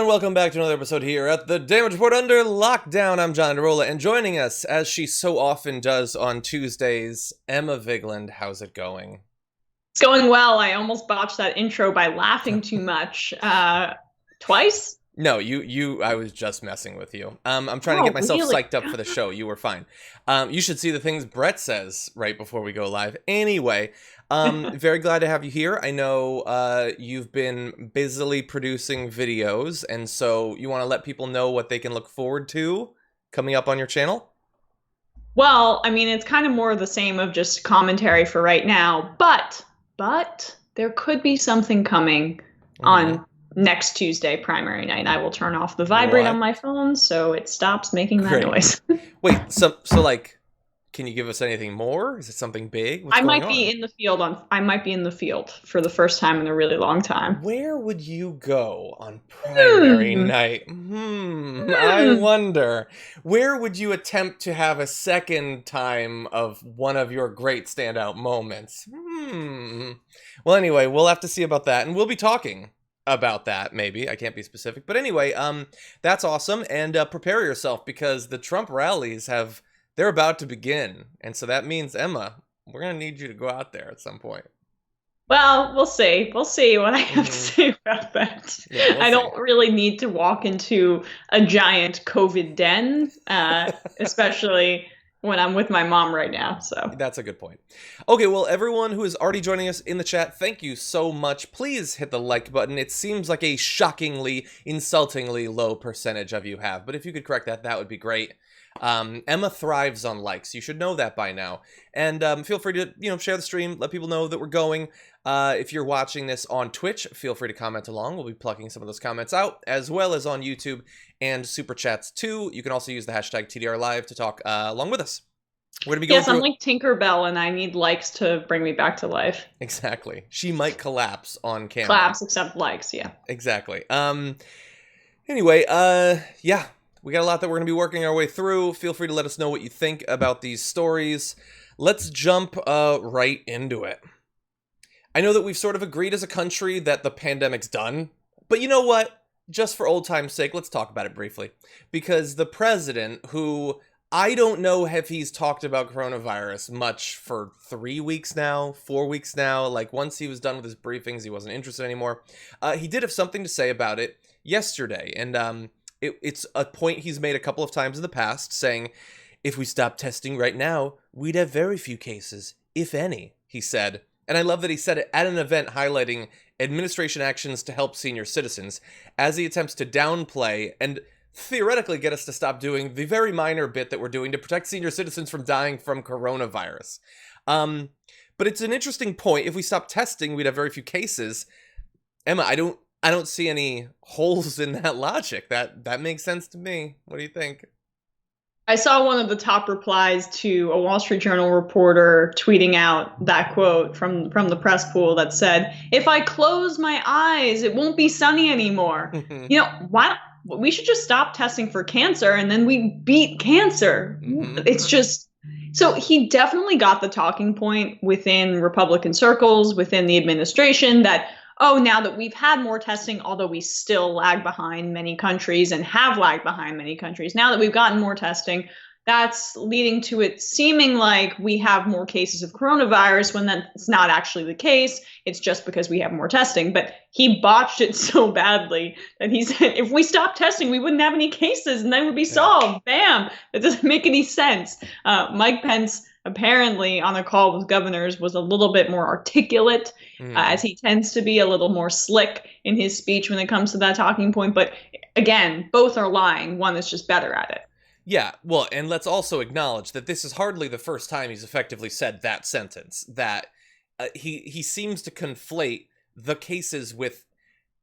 and welcome back to another episode here at the Damage Report Under Lockdown. I'm John Iadarola, and joining us, as she so often does on Tuesdays, Emma Vigeland. How's it going? It's going well. I almost botched that intro by laughing too much. Twice? No, I was just messing with you. I'm trying to get myself psyched up for the show. You were fine. You should see the things Brett says right before we go live. Anyway, very glad to have you here. I know you've been busily producing videos, and so you want to let people know what they can look forward to coming up on your channel? Well, I mean, it's kind of more of the same of just commentary for right now, but there could be something coming on next Tuesday, primary night. I will turn off the vibrate on my phone so it stops making that noise. Wait, so like, can you give us anything more? Is it something big? I might be in the field for the first time in a really long time. Where would you go on primary night? I wonder. Where would you attempt to have a second time of one of your great standout moments? Well, anyway, we'll have to see about that, and we'll be talking about that, maybe. I can't be specific. But anyway, that's awesome, and prepare yourself, because the Trump rallies they're about to begin. And so that means, Emma, we're going to need you to go out there at some point. Well, we'll see. We'll see what I have to say about that. Yeah, I don't really need to walk into a giant COVID den, especially when I'm with my mom right now. So that's a good point. Okay, well, everyone who is already joining us in the chat, thank you so much. Please hit the like button. It seems like a shockingly, insultingly low percentage of you have, but if you could correct that, that would be great. Emma thrives on likes. You should know that by now. And feel free to, share the stream, let people know that we're going. If you're watching this on Twitch, feel free to comment along. We'll be plucking some of those comments out, as well as on YouTube and Super Chats too. You can also use the hashtag TDR Live to talk along with us. We're gonna be going I'm like Tinkerbell, and I need likes to bring me back to life. Exactly. She might collapse on camera. Collapse, except likes, yeah. Exactly. Anyway, yeah. We got a lot that we're going to be working our way through. Feel free to let us know what you think about these stories. Let's jump right into it. I know that we've sort of agreed as a country that the pandemic's done. But you know what? Just for old time's sake, let's talk about it briefly. Because the president, who I don't know if he's talked about coronavirus much for 3 weeks now, 4 weeks now. Like, once he was done with his briefings, he wasn't interested anymore. He did have something to say about it yesterday. And it's a point he's made a couple of times in the past, saying, if we stopped testing right now, we'd have very few cases, if any, he said. And I love that he said it at an event highlighting administration actions to help senior citizens, as he attempts to downplay and theoretically get us to stop doing the very minor bit that we're doing to protect senior citizens from dying from coronavirus. But it's an interesting point. If we stopped testing, we'd have very few cases. Emma, I don't see any holes in that logic. That makes sense to me. What do you think? I saw one of the top replies to a Wall Street Journal reporter tweeting out that quote from the press pool that said, "If I close my eyes, it won't be sunny anymore." Why? We should just stop testing for cancer, and then we beat cancer. It's just... So he definitely got the talking point within Republican circles, within the administration, that, oh, now that we've had more testing, although we still lag behind many countries and have lagged behind many countries, now that we've gotten more testing, that's leading to it seeming like we have more cases of coronavirus, when that's not actually the case. It's just because we have more testing. But he botched it so badly that he said, if we stopped testing, we wouldn't have any cases and then would be solved. Bam! That doesn't make any sense. Mike Pence, apparently on a call with governors, was a little bit more articulate, as he tends to be, a little more slick in his speech when it comes to that talking point. But again, both are lying. One is just better at it. Yeah, well, and let's also acknowledge that this is hardly the first time he's effectively said that sentence, that he seems to conflate the cases with,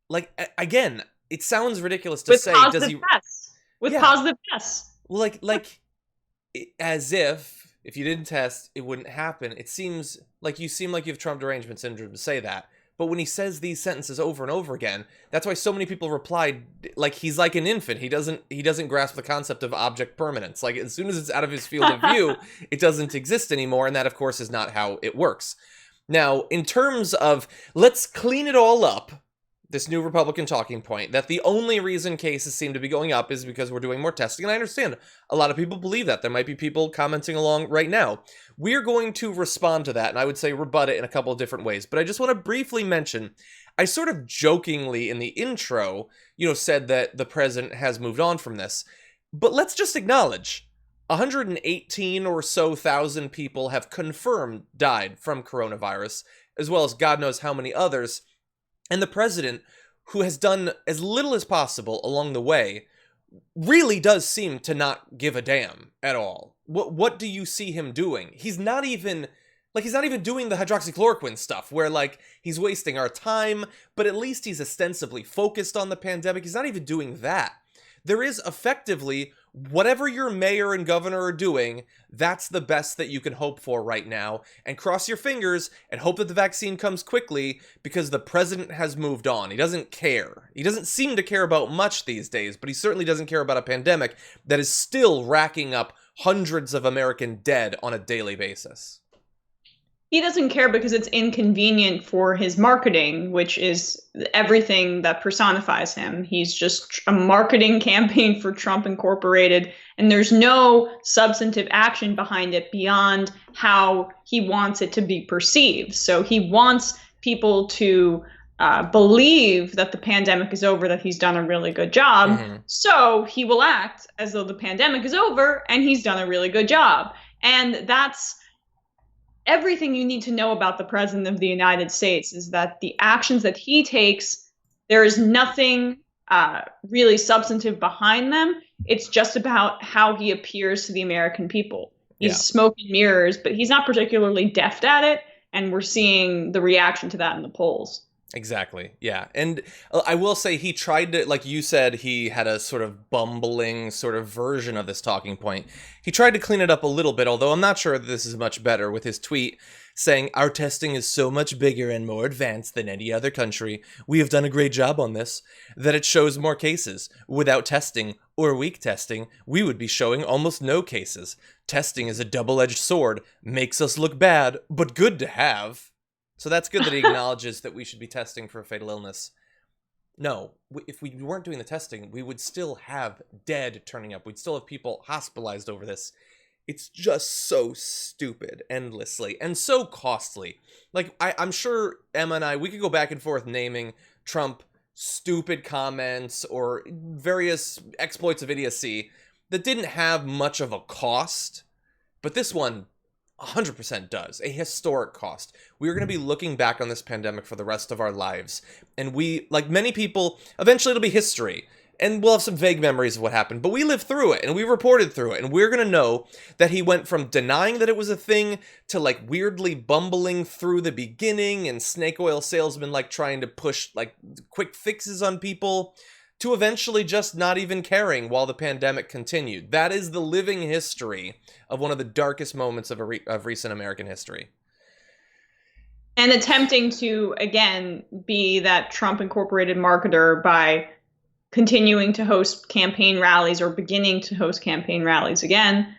like, again, it sounds ridiculous to say, does he... With positive tests. Well, like, as if you didn't test, it wouldn't happen. It seems like you seem like you have Trump derangement syndrome to say that. But when he says these sentences over and over again, that's why so many people replied, like, he's like an infant. He doesn't grasp the concept of object permanence. Like, as soon as it's out of his field of view, it doesn't exist anymore. And that, of course, is not how it works. Now, in terms of, let's clean it all up, this new Republican talking point, that the only reason cases seem to be going up is because we're doing more testing. And I understand a lot of people believe that. There might be people commenting along right now. We're going to respond to that, and I would say rebut it in a couple of different ways. But I just want to briefly mention, I sort of jokingly in the intro, said that the president has moved on from this. But let's just acknowledge 118 or so thousand people have confirmed died from coronavirus, as well as God knows how many others. And the president, who has done as little as possible along the way, really does seem to not give a damn at all. What do you see him doing? He's not even doing the hydroxychloroquine stuff where he's wasting our time, but at least he's ostensibly focused on the pandemic. He's not even doing that. There is effectively whatever your mayor and governor are doing, that's the best that you can hope for right now. And cross your fingers and hope that the vaccine comes quickly, because the president has moved on. He doesn't care. He doesn't seem to care about much these days, but he certainly doesn't care about a pandemic that is still racking up hundreds of American dead on a daily basis. He doesn't care because it's inconvenient for his marketing, which is everything that personifies him. He's just a marketing campaign for Trump Incorporated, and there's no substantive action behind it beyond how he wants it to be perceived. So he wants people to believe that the pandemic is over, that he's done a really good job. Mm-hmm. So he will act as though the pandemic is over and he's done a really good job. And that's everything you need to know about the president of the United States, is that the actions that he takes, there is nothing really substantive behind them. It's just about how he appears to the American people. He's smoke and mirrors, but he's not particularly deft at it. And we're seeing the reaction to that in the polls. Exactly. Yeah. And I will say he tried to, like you said, he had a sort of bumbling sort of version of this talking point. He tried to clean it up a little bit, although I'm not sure that this is much better, with his tweet saying, "Our testing is so much bigger and more advanced than any other country. We have done a great job on this, that it shows more cases. Without testing or weak testing, we would be showing almost no cases. Testing is a double-edged sword, makes us look bad, but good to have." So that's good that he acknowledges that we should be testing for a fatal illness. No, if we weren't doing the testing, we would still have dead turning up. We'd still have people hospitalized over this. It's just so stupid endlessly and so costly. I'm sure Emma and I, we could go back and forth naming Trump stupid comments or various exploits of idiocy that didn't have much of a cost. But this one 100% does. A historic cost. We're going to be looking back on this pandemic for the rest of our lives. And we, like many people, eventually it'll be history. And we'll have some vague memories of what happened. But we lived through it, and we reported through it. And we're going to know that he went from denying that it was a thing to weirdly bumbling through the beginning and snake oil salesman trying to push quick fixes on people, to eventually just not even caring while the pandemic continued. That is the living history of one of the darkest moments of recent American history. And attempting to, again, be that Trump Incorporated marketer by continuing to host campaign rallies, or beginning to host campaign rallies again,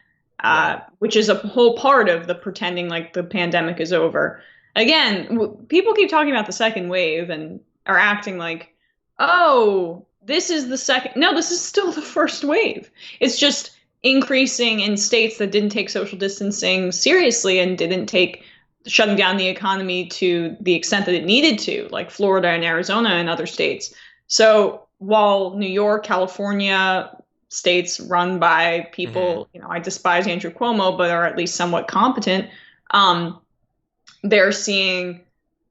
which is a whole part of the pretending like the pandemic is over. Again, people keep talking about the second wave and are acting like, oh, this is the second. No, this is still the first wave. It's just increasing in states that didn't take social distancing seriously and didn't take shutting down the economy to the extent that it needed to, like Florida and Arizona and other states. So while New York, California, states run by people, I despise Andrew Cuomo, but are at least somewhat competent, they're seeing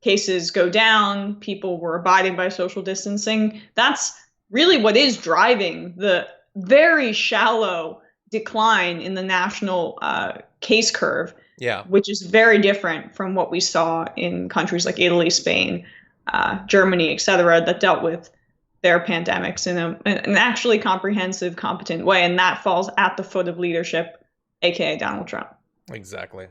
cases go down. People were abiding by social distancing. That's really what is driving the very shallow decline in the national case curve, which is very different from what we saw in countries like Italy, Spain, Germany, etc., that dealt with their pandemics in an actually comprehensive, competent way. And that falls at the foot of leadership, aka Donald Trump. Exactly.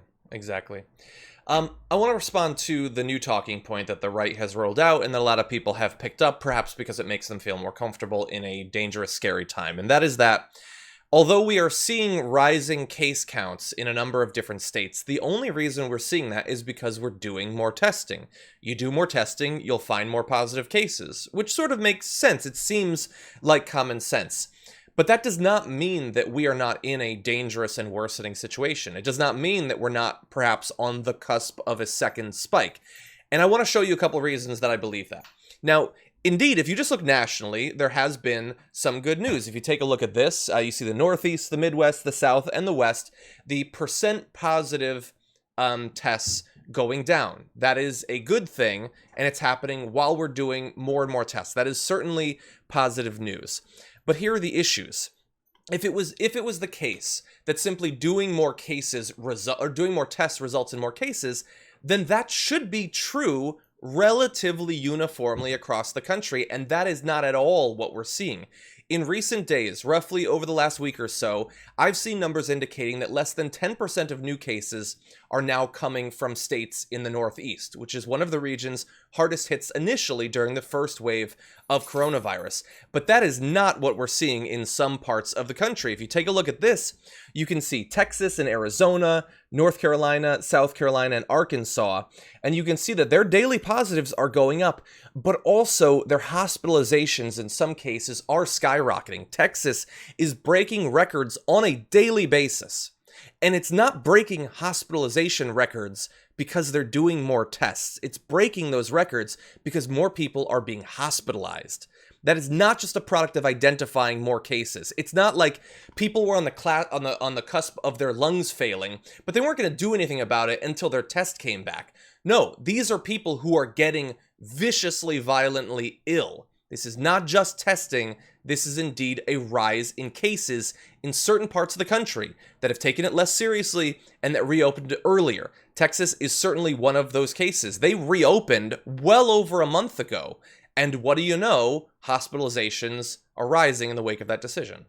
I want to respond to the new talking point that the right has rolled out and that a lot of people have picked up, perhaps because it makes them feel more comfortable in a dangerous, scary time. And that is that Although we are seeing rising case counts in a number of different states, the only reason we're seeing that is because we're doing more testing. You do more testing, you'll find more positive cases, which sort of makes sense. It seems like common sense. But that does not mean that we are not in a dangerous and worsening situation. It does not mean that we're not perhaps on the cusp of a second spike. And I want to show you a couple of reasons that I believe that. Now, indeed, if you just look nationally, there has been some good news. If you take a look at this, you see the Northeast, the Midwest, the South, and the West, the percent positive tests going down. That is a good thing, and it's happening while we're doing more and more tests. That is certainly positive news. But here are the issues. If it was the case that simply doing more cases doing more tests results in more cases, then that should be true relatively uniformly across the country, and that is not at all what we're seeing. In recent days, roughly over the last week or so, I've seen numbers indicating that less than 10% of new cases are now coming from states in the Northeast, which is one of the regions hardest hit initially during the first wave of coronavirus. But that is not what we're seeing in some parts of the country. If you take a look at this, you can see Texas and Arizona, North Carolina, South Carolina, and Arkansas, and you can see that their daily positives are going up, but also their hospitalizations in some cases are skyrocketing. Texas is breaking records on a daily basis, and it's not breaking hospitalization records because they're doing more tests. It's breaking those records because more people are being hospitalized. That is not just a product of identifying more cases. It's not like people were on the cusp of their lungs failing, but they weren't going to do anything about it until their test came back. No, these are people who are getting viciously, violently ill. This is not just testing. This is indeed a rise in cases in certain parts of the country that have taken it less seriously and that reopened earlier. Texas is certainly one of those cases. They reopened well over a month ago. And what do you know? Hospitalizations are rising in the wake of that decision.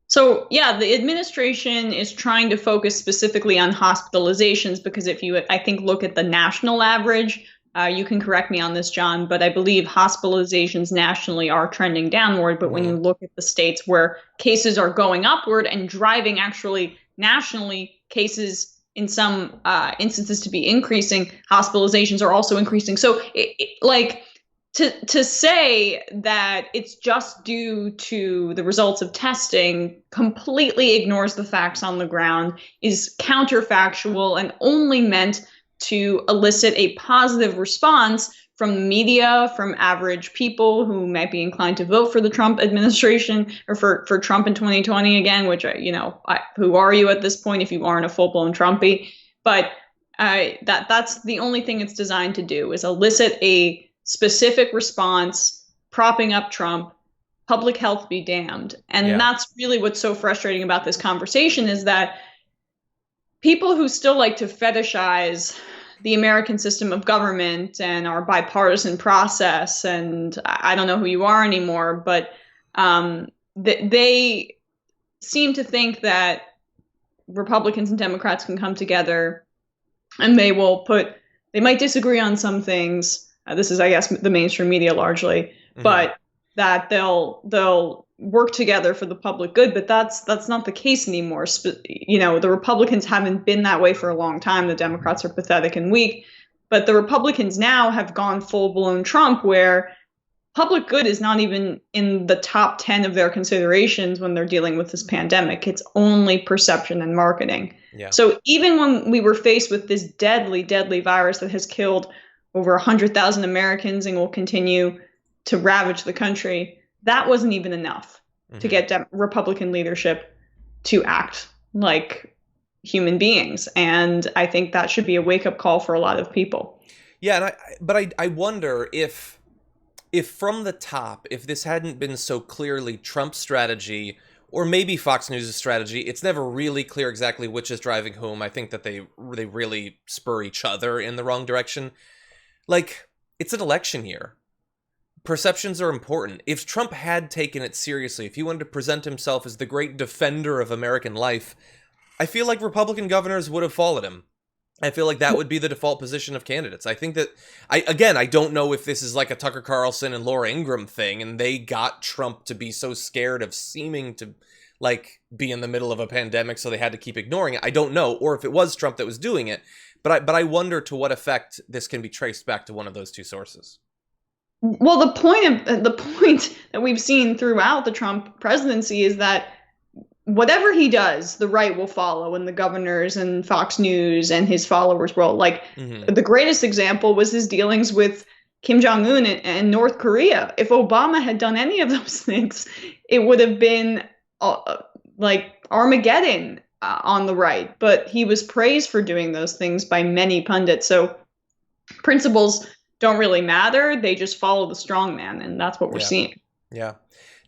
So, yeah, the administration is trying to focus specifically on hospitalizations because if you, I think, look at the national average, you can correct me on this, John, but I believe hospitalizations nationally are trending downward. But when you look at the states where cases are going upward and driving actually nationally cases in some instances to be increasing, hospitalizations are also increasing. So, to say that it's just due to the results of testing completely ignores the facts on the ground, is counterfactual, and only meant to elicit a positive response from the media, from average people who might be inclined to vote for the Trump administration or for Trump in 2020 again, which, who are you at this point if you aren't a full-blown Trumpy? But that's the only thing it's designed to do, is elicit a specific response, propping up Trump, public health be damned. And that's really what's so frustrating about this conversation, is that people who still like to fetishize the American system of government and our bipartisan process, and I don't know who you are anymore, but they seem to think that Republicans and Democrats can come together and they might disagree on some things. This is, I guess, the mainstream media largely, but that they'll work together for the public good. But that's not the case anymore. The Republicans haven't been that way for a long time. The Democrats are pathetic and weak, but the Republicans now have gone full-blown Trump, where public good is not even in the top 10 of their considerations when they're dealing with this pandemic. It's only perception and marketing. Yeah. So even when we were faced with this deadly, deadly virus that has killed over 100,000 Americans and will continue to ravage the country, that wasn't even enough to get Republican leadership to act like human beings. And I think that should be a wake-up call for a lot of people. Yeah, but I wonder if from the top, if this hadn't been so clearly Trump's strategy, or maybe Fox News' strategy, it's never really clear exactly which is driving whom. I think that they really spur each other in the wrong direction. Like, it's an election year. Perceptions are important. If Trump had taken it seriously, if he wanted to present himself as the great defender of American life, I feel like Republican governors would have followed him. I feel like that would be the default position of candidates. I think that, I don't know if this is like a Tucker Carlson and Laura Ingraham thing, and they got Trump to be so scared of seeming to like be in the middle of a pandemic, so they had to keep ignoring it. I don't know, or if it was Trump that was doing it, but I wonder to what effect this can be traced back to one of those two sources. Well, the point that we've seen throughout the Trump presidency is that whatever he does, the right will follow, and the governors and Fox News and his followers will. Like, the greatest example was his dealings with Kim Jong-un and North Korea. If Obama had done any of those things, it would have been like Armageddon on the right. But he was praised for doing those things by many pundits. So principles don't really matter. They just follow the strong man, and that's what we're seeing. Yeah.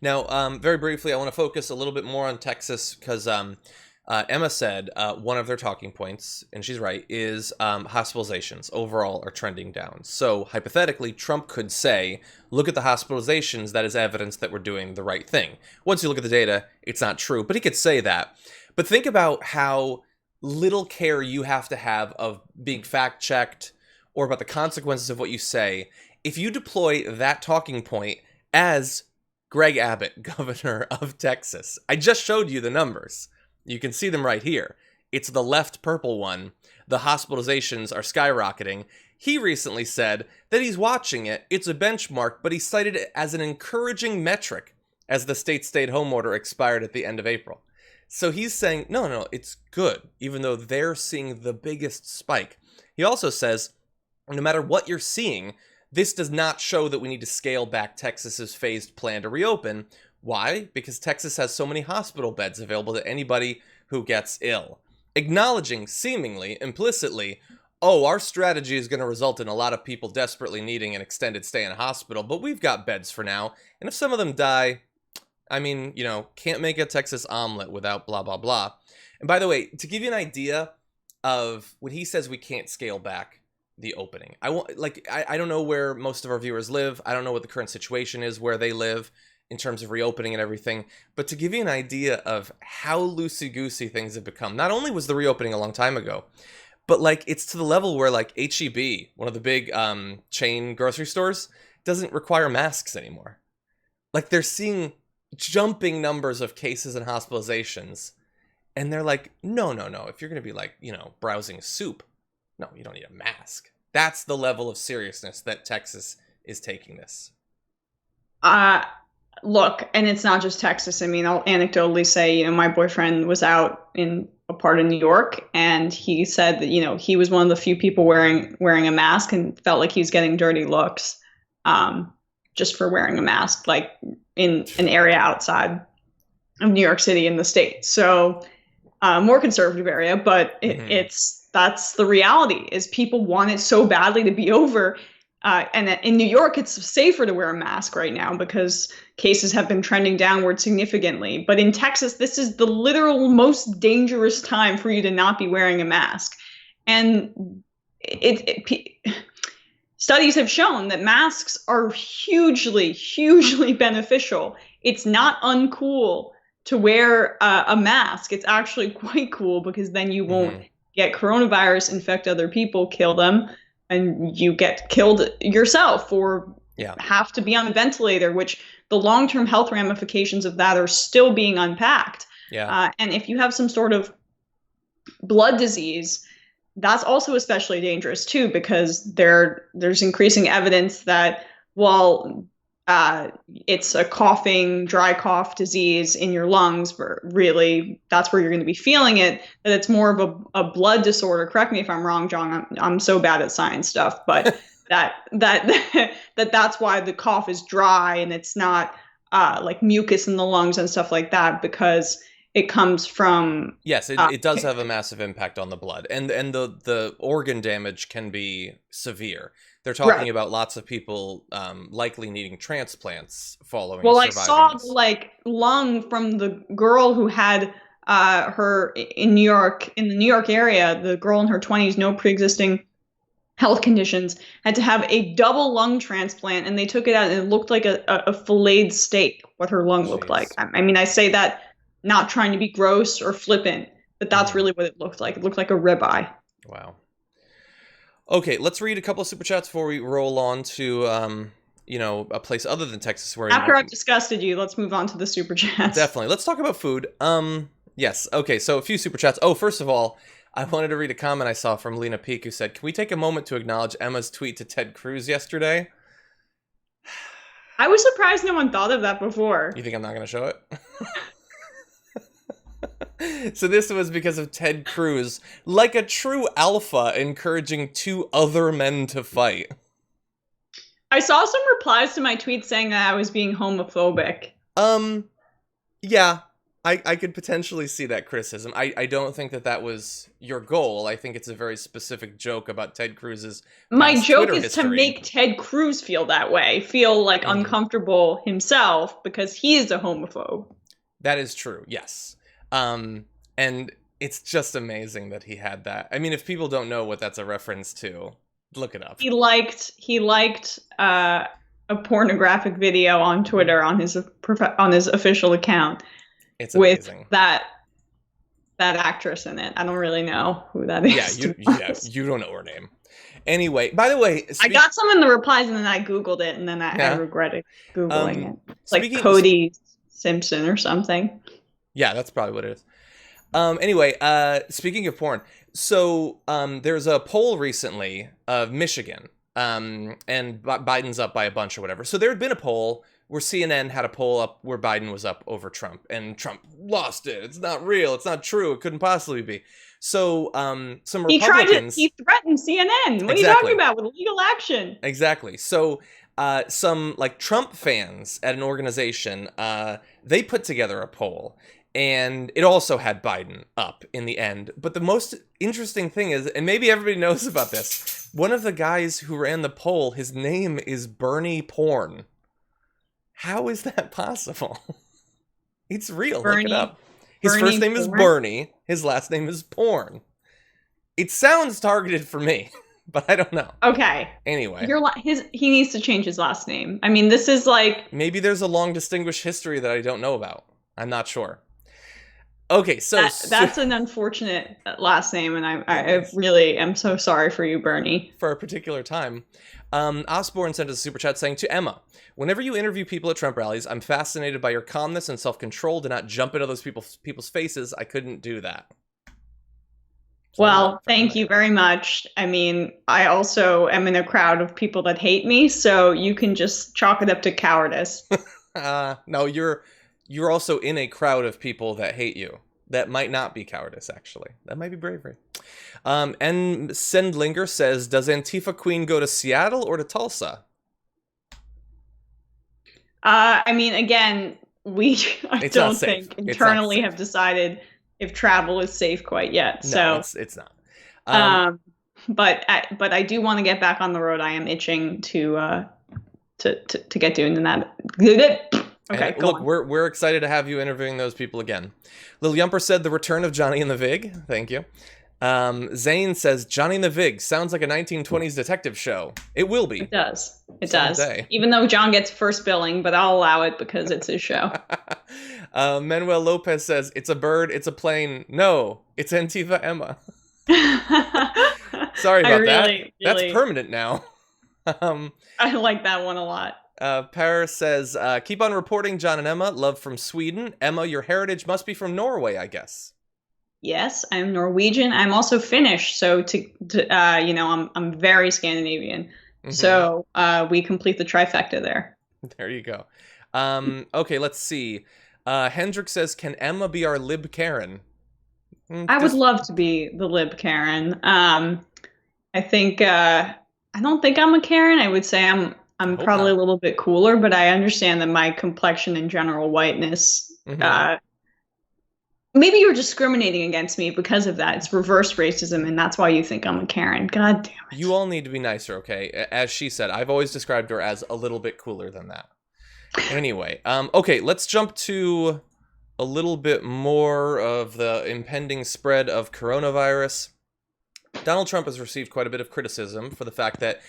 Now, very briefly, I want to focus a little bit more on Texas because Emma said one of their talking points, and she's right, is hospitalizations overall are trending down. So hypothetically, Trump could say, look at the hospitalizations, that is evidence that we're doing the right thing. Once you look at the data, it's not true, but he could say that. But think about how little care you have to have of being fact-checked or about the consequences of what you say if you deploy that talking point as Greg Abbott, governor of Texas. I just showed you the numbers. You can see them right here. It's the left purple one. The hospitalizations are skyrocketing. He recently said that he's watching it. It's a benchmark, but he cited it as an encouraging metric as the state stay-at-home order expired at the end of April. So he's saying, no, it's good, even though they're seeing the biggest spike. He also says, no matter what you're seeing, this does not show that we need to scale back Texas's phased plan to reopen. Why? Because Texas has so many hospital beds available to anybody who gets ill. Acknowledging, seemingly, implicitly, our strategy is going to result in a lot of people desperately needing an extended stay in a hospital, but we've got beds for now. And if some of them die, I mean, can't make a Texas omelet without blah, blah, blah. And by the way, to give you an idea of when he says we can't scale back the opening, I don't know where most of our viewers live. I don't know what the current situation is where they live in terms of reopening and everything. But to give you an idea of how loosey-goosey things have become, not only was the reopening a long time ago, but it's to the level where H-E-B, one of the big chain grocery stores, doesn't require masks anymore. They're seeing jumping numbers of cases and hospitalizations. And they're like, no. If you're going to be browsing soup, no, you don't need a mask. That's the level of seriousness that Texas is taking this. Look, and it's not just Texas. I mean, I'll anecdotally say, my boyfriend was out in a part of New York, and he said that, he was one of the few people wearing a mask and felt like he was getting dirty looks just for wearing a mask, in an area outside of New York City in the state. So more conservative area, but that's the reality, is people want it so badly to be over. And in New York, it's safer to wear a mask right now because cases have been trending downward significantly. But in Texas, this is the literal most dangerous time for you to not be wearing a mask. And studies have shown that masks are hugely, hugely beneficial. It's not uncool to wear a mask. It's actually quite cool because then you won't get coronavirus, infect other people, kill them, and you get killed yourself or have to be on a ventilator, which the long-term health ramifications of that are still being unpacked. And if you have some sort of blood disease, that's also especially dangerous too, because there's increasing evidence that while it's a coughing, dry cough disease in your lungs, but really that's where you're going to be feeling it, that it's more of a blood disorder. Correct me if I'm wrong, John. I'm so bad at science stuff, but that's why the cough is dry and it's not mucus in the lungs and stuff like that, because it comes from... Yes, it does have a massive impact on the blood, and the organ damage can be severe. They're talking about lots of people likely needing transplants following. Well, I saw lung from the girl who had her in New York, in the New York area. The girl in her 20s, no pre-existing health conditions, had to have a double lung transplant, and they took it out, and it looked like a filleted steak. What her lung looked like. I mean, I say that not trying to be gross or flippant, but that's really what it looked like. It looked like a ribeye. Wow. Okay, let's read a couple of super chats before we roll on to a place other than Texas where After I've disgusted you, let's move on to the super chats. Definitely. Let's talk about food. Yes. Okay. So a few super chats. Oh, first of all, I wanted to read a comment I saw from Lena Peak who said, "Can we take a moment to acknowledge Emma's tweet to Ted Cruz yesterday?" I was surprised no one thought of that before. You think I'm not going to show it? So this was because of Ted Cruz, like a true alpha, encouraging two other men to fight. I saw some replies to my tweet saying that I was being homophobic. Yeah, I could potentially see that criticism. I don't think that was your goal. I think it's a very specific joke about Ted Cruz's My joke Twitter is history. to make Ted Cruz feel that way, feel like uncomfortable himself because he is a homophobe. That is true, yes. And it's just amazing that he had that. I mean, if people don't know what that's a reference to, look it up. He liked a pornographic video on Twitter on his official account. It's amazing. With that actress in it. I don't really know who that is. You don't know her name. Anyway, by the way, I got some in the replies and then I Googled it and then I regretted Googling it. It's like Cody Simpson or something. Yeah, that's probably what it is. Anyway, speaking of porn, so there's a poll recently of Michigan, and Biden's up by a bunch or whatever. So there had been a poll where CNN had a poll up where Biden was up over Trump, and Trump lost it. It's not real. It's not true. It couldn't possibly be. So some Republicans... He threatened CNN. What are you talking about with legal action? Exactly. So some like Trump fans at an organization, they put together a poll. And it also had Biden up in the end. But the most interesting thing is, and maybe everybody knows about this, one of the guys who ran the poll, his name is Bernie Porn. How is that possible? It's real. Look it up. His first name is Bernie. His last name is Porn. It sounds targeted for me, but I don't know. Okay. Anyway. He needs to change his last name. I mean, this is like... Maybe there's a long distinguished history that I don't know about. I'm not sure. Okay, so that's an unfortunate last name, and I really am so sorry for you, Bernie. For a particular time. Osborne sent us a super chat saying, to Emma, whenever you interview people at Trump rallies, I'm fascinated by your calmness and self-control. Do not jump into those people's faces. I couldn't do that. Well, thank you very much. I mean, I also am in a crowd of people that hate me, so you can just chalk it up to cowardice. No, you're also in a crowd of people that hate you. That might not be cowardice, actually. That might be bravery. And Sendlinger says, does Antifa Queen go to Seattle or to Tulsa? I mean, again, I don't think internally have decided if travel is safe quite yet. No, so it's not. But I do want to get back on the road. I am itching to get doing that. Okay, look, we're excited to have you interviewing those people again. Lil Yumper said the return of Johnny and the Vig. Thank you. Zane says Johnny and the Vig sounds like a 1920s detective show. It will be. It does. It someday. Does. Even though John gets first billing, but I'll allow it because it's his show. Manuel Lopez says it's a bird, it's a plane. No, it's Antifa Emma. Sorry about that. Really... That's permanent now. I like that one a lot. Paris says, keep on reporting, John and Emma. Love from Sweden. Emma, your heritage must be from Norway, I guess. Yes, I'm Norwegian. I'm also Finnish, so I'm very Scandinavian. Mm-hmm. So we complete the trifecta there. There you go. Okay, let's see. Hendrik says, can Emma be our Lib Karen? I would love to be the Lib Karen. I don't think I'm a Karen. I would say I'm probably a little bit cooler, but I understand that my complexion and general whiteness, maybe you're discriminating against me because of that. It's reverse racism, and that's why you think I'm a Karen. God damn it. You all need to be nicer, okay? As she said, I've always described her as a little bit cooler than that. Anyway, okay, let's jump to a little bit more of the impending spread of coronavirus. Donald Trump has received quite a bit of criticism for the fact that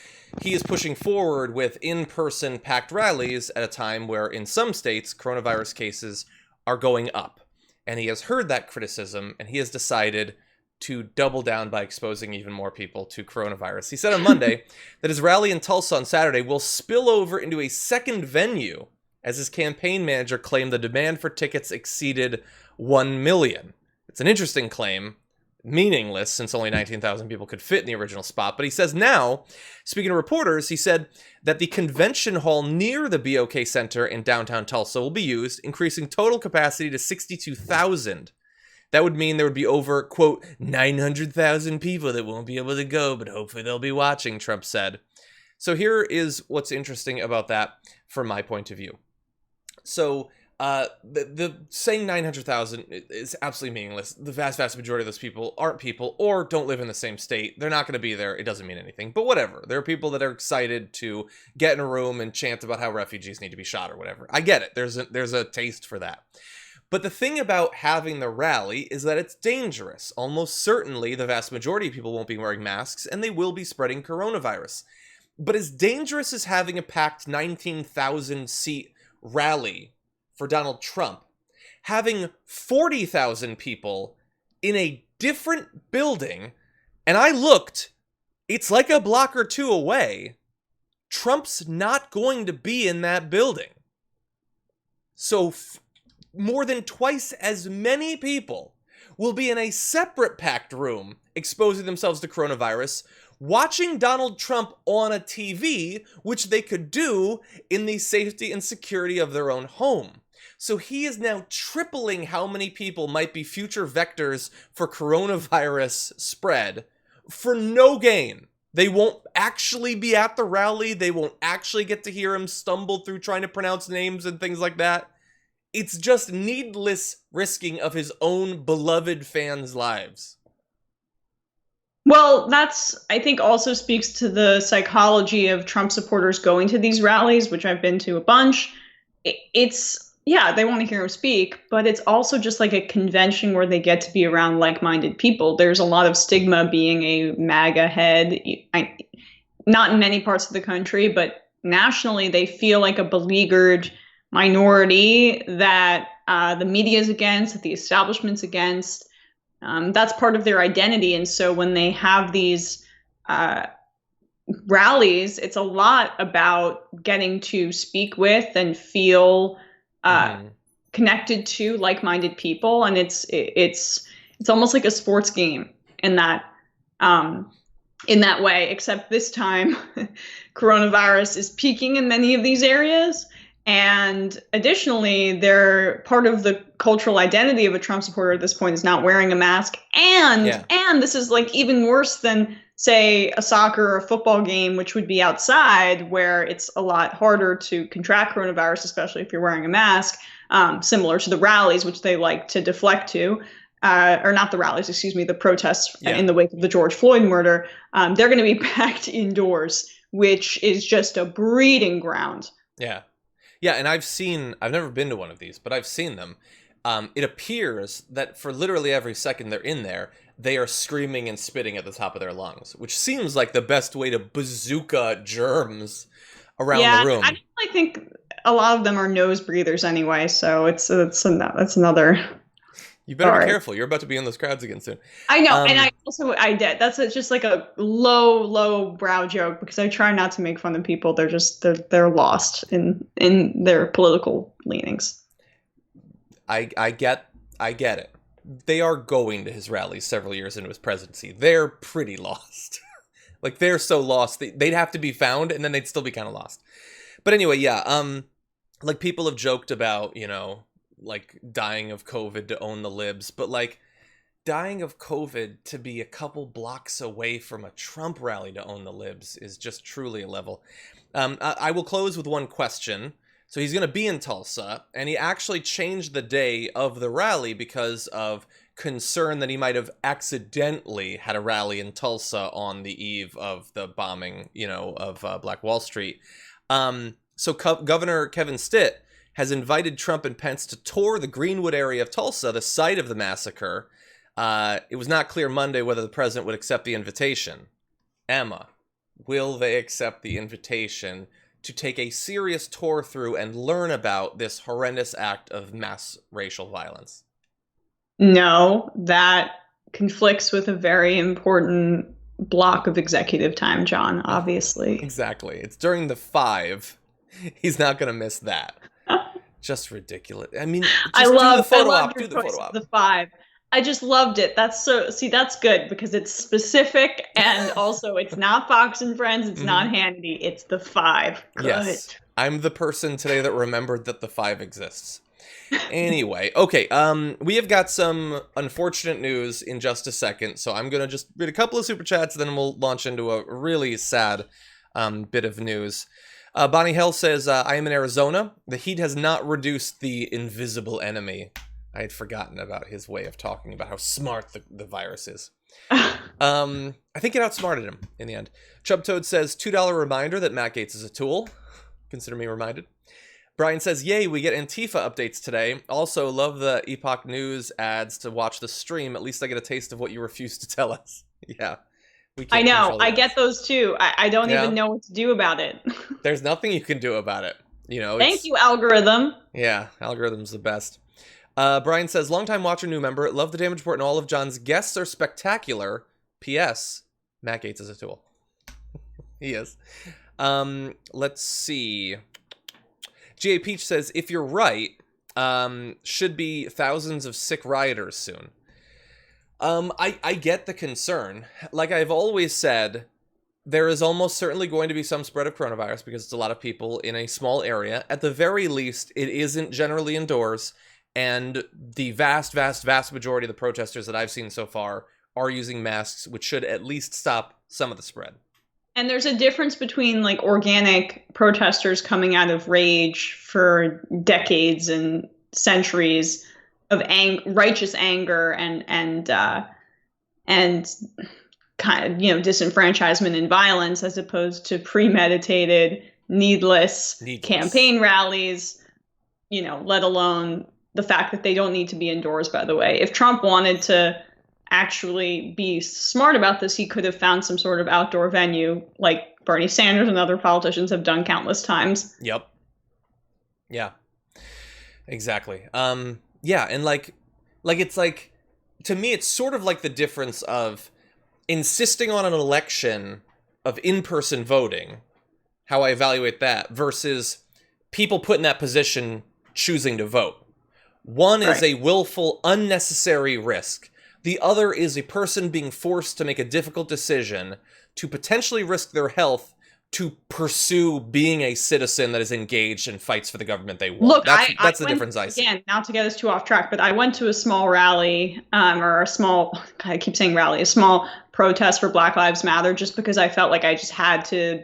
he is pushing forward with in-person packed rallies at a time where in some states coronavirus cases are going up. And he has heard that criticism and he has decided to double down by exposing even more people to coronavirus. He said on Monday that his rally in Tulsa on Saturday will spill over into a second venue, as his campaign manager claimed the demand for tickets exceeded 1 million. It's an interesting claim, meaningless since only 19,000 people could fit in the original spot. But he says now, speaking to reporters, he said that the convention hall near the BOK Center in downtown Tulsa will be used, increasing total capacity to 62,000. That would mean there would be over, quote, 900,000 people that won't be able to go, but hopefully they'll be watching, Trump said. So here is what's interesting about that from my point of view. So the saying 900,000 is absolutely meaningless. The vast majority of those people aren't people or don't live in the same state. They're not going to be there. It doesn't mean anything. But whatever. There are people that are excited to get in a room and chant about how refugees need to be shot or whatever. I get it. There's a taste for that. But the thing about having the rally is that it's dangerous. Almost certainly the vast majority of people won't be wearing masks and they will be spreading coronavirus. But as dangerous as having a packed 19,000 seat rally for Donald Trump, having 40,000 people in a different building, and I looked, it's like a block or two away, Trump's not going to be in that building. So more than twice as many people will be in a separate packed room exposing themselves to coronavirus, watching Donald Trump on a TV, which they could do in the safety and security of their own home. So he is now tripling how many people might be future vectors for coronavirus spread for no gain. They won't actually be at the rally. They won't actually get to hear him stumble through trying to pronounce names and things like that. It's just needless risking of his own beloved fans' lives. Well, that's, I think, also speaks to the psychology of Trump supporters going to these rallies, which I've been to a bunch. It's, yeah, they want to hear him speak, but it's also just like a convention where they get to be around like-minded people. There's a lot of stigma being a MAGA head, not in many parts of the country, but nationally they feel like a beleaguered minority that the media is against, that the establishment's against. That's part of their identity. And so when they have these rallies, it's a lot about getting to speak with and feel connected to like-minded people. And it's almost like a sports game in that way, except this time coronavirus is peaking in many of these areas. And additionally, they're part of the cultural identity of a Trump supporter at this point is not wearing a mask. And this is like even worse than, say, a soccer or a football game, which would be outside, where it's a lot harder to contract coronavirus, especially if you're wearing a mask, similar to the rallies, which they like to deflect to. Or not the rallies, excuse me, the protests in the wake of the George Floyd murder. They're going to be packed indoors, which is just a breeding ground. Yeah. Yeah, and I've never been to one of these, but I've seen them. It appears that for literally every second they're in there, they are screaming and spitting at the top of their lungs, which seems like the best way to bazooka germs around the room. I think a lot of them are nose breathers anyway, so that's another. You better be careful. You're about to be in those crowds again soon. I know, and I did. That's just like a low brow joke because I try not to make fun of people. They're lost in their political leanings. I get it. They are going to his rallies several years into his presidency. They're pretty lost. Like they're so lost they'd have to be found, and then they'd still be kind of lost. But anyway, yeah. Like people have joked about, like dying of COVID to own the libs, but like dying of COVID to be a couple blocks away from a Trump rally to own the libs is just truly a level. I will close with one question. So he's going to be in Tulsa, and he actually changed the day of the rally because of concern that he might have accidentally had a rally in Tulsa on the eve of the bombing, of Black Wall Street. So Governor Kevin Stitt has invited Trump and Pence to tour the Greenwood area of Tulsa, the site of the massacre. It was not clear Monday whether the president would accept the invitation. Emma, will they accept the invitation to take a serious tour through and learn about this horrendous act of mass racial violence? No, that conflicts with a very important block of executive time, John, obviously. Exactly. It's during the 5. He's not going to miss that. Just ridiculous. I mean, just do the photo op. Do the photo op. The 5. I just loved it. That's good because it's specific and also it's not Fox and Friends. It's not Hannity. It's the 5. Good. Yes. I'm the person today that remembered that the 5 exists. Anyway, okay. We have got some unfortunate news in just a second, so I'm gonna just read a couple of super chats, then we'll launch into a really sad bit of news. Bonnie Hell says, I am in Arizona. The heat has not reduced the invisible enemy. I had forgotten about his way of talking about how smart the virus is. I think it outsmarted him in the end. Chubtoad says, $2 reminder that Matt Gaetz is a tool. Consider me reminded. Brian says, yay, we get Antifa updates today. Also, love the Epoch News ads to watch the stream. At least I get a taste of what you refuse to tell us. Yeah. I know. I get those too. I don't even know what to do about it. There's nothing you can do about it. You know. Thank you, algorithm. Yeah, algorithm's the best. Brian says, longtime watcher, new member. Love the damage report and all of John's guests are spectacular. P.S. Matt Gaetz is a tool. He is. Let's see. G.A. Peach says, if you're right, should be thousands of sick rioters soon. I get the concern. Like I've always said, there is almost certainly going to be some spread of coronavirus because it's a lot of people in a small area. At the very least, it isn't generally indoors. And the vast, vast, vast majority of the protesters that I've seen so far are using masks, which should at least stop some of the spread. And there's a difference between like organic protesters coming out of rage for decades and centuries of righteous anger and kind of, disenfranchisement and violence, as opposed to premeditated, needless campaign rallies, let alone the fact that they don't need to be indoors, by the way. If Trump wanted to actually be smart about this, he could have found some sort of outdoor venue like Bernie Sanders and other politicians have done countless times. Yep. Yeah. Exactly. Yeah, and like it's like, to me, it's sort of like the difference of insisting on an election of in-person voting, how I evaluate that, versus people put in that position choosing to vote. One is a willful, unnecessary risk. The other is a person being forced to make a difficult decision to potentially risk their health to pursue being a citizen that is engaged and fights for the government they want. Look, that's the difference I see. Again, not to get us too off track, but I went to a small rally, I keep saying rally, a small protest for Black Lives Matter, just because I felt like I just had to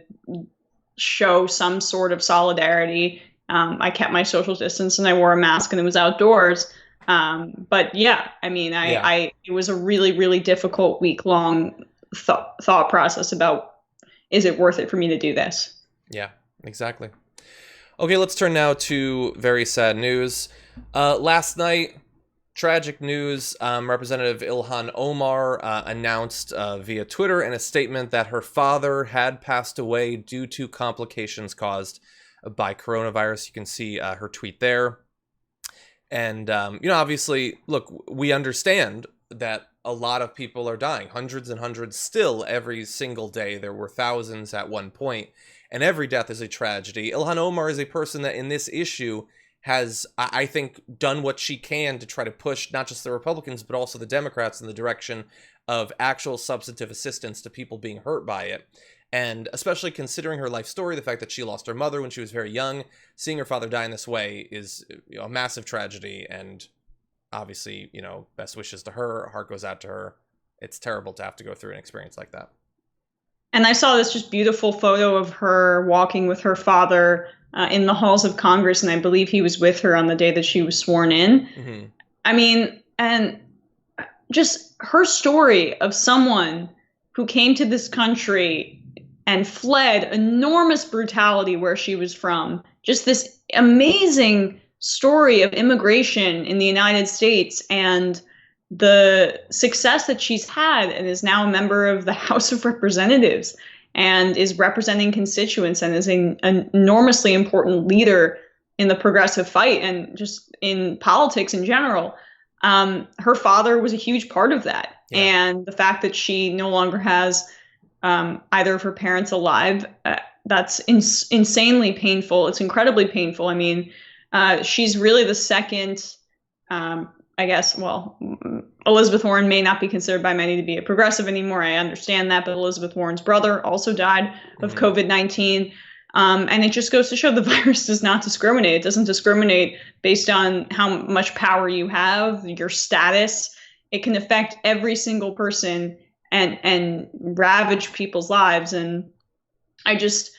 show some sort of solidarity. I kept my social distance and I wore a mask and it was outdoors. But yeah, I mean, it was a really, really difficult week-long thought process about, is it worth it for me to do this? Yeah, exactly. Okay, let's turn now to very sad news. Last night, tragic news. Representative Ilhan Omar announced via Twitter in a statement that her father had passed away due to complications caused by coronavirus. You can see her tweet there. And, obviously, look, we understand that a lot of people are dying, hundreds and hundreds still every single day. There were thousands at one point, and every death is a tragedy. Ilhan Omar is a person that in this issue has, I think, done what she can to try to push not just the Republicans, but also the Democrats in the direction of actual substantive assistance to people being hurt by it. And especially considering her life story, the fact that she lost her mother when she was very young, seeing her father die in this way is a massive tragedy. And obviously, best wishes to her. Our heart goes out to her. It's terrible to have to go through an experience like that. And I saw this just beautiful photo of her walking with her father in the halls of Congress. And I believe he was with her on the day that she was sworn in. Mm-hmm. I mean, and just her story of someone who came to this country and fled enormous brutality where she was from. Just this amazing story of immigration in the United States and the success that she's had, and is now a member of the House of Representatives and is representing constituents and is an enormously important leader in the progressive fight and just in politics in general. Her father was a huge part of that. Yeah. And the fact that she no longer has either of her parents alive, that's insanely painful. It's incredibly painful. I mean, she's really the second, I guess, well, Elizabeth Warren may not be considered by many to be a progressive anymore. I understand that, but Elizabeth Warren's brother also died of COVID-19. And it just goes to show the virus does not discriminate. It doesn't discriminate based on how much power you have, your status. It can affect every single person and ravage people's lives. And I just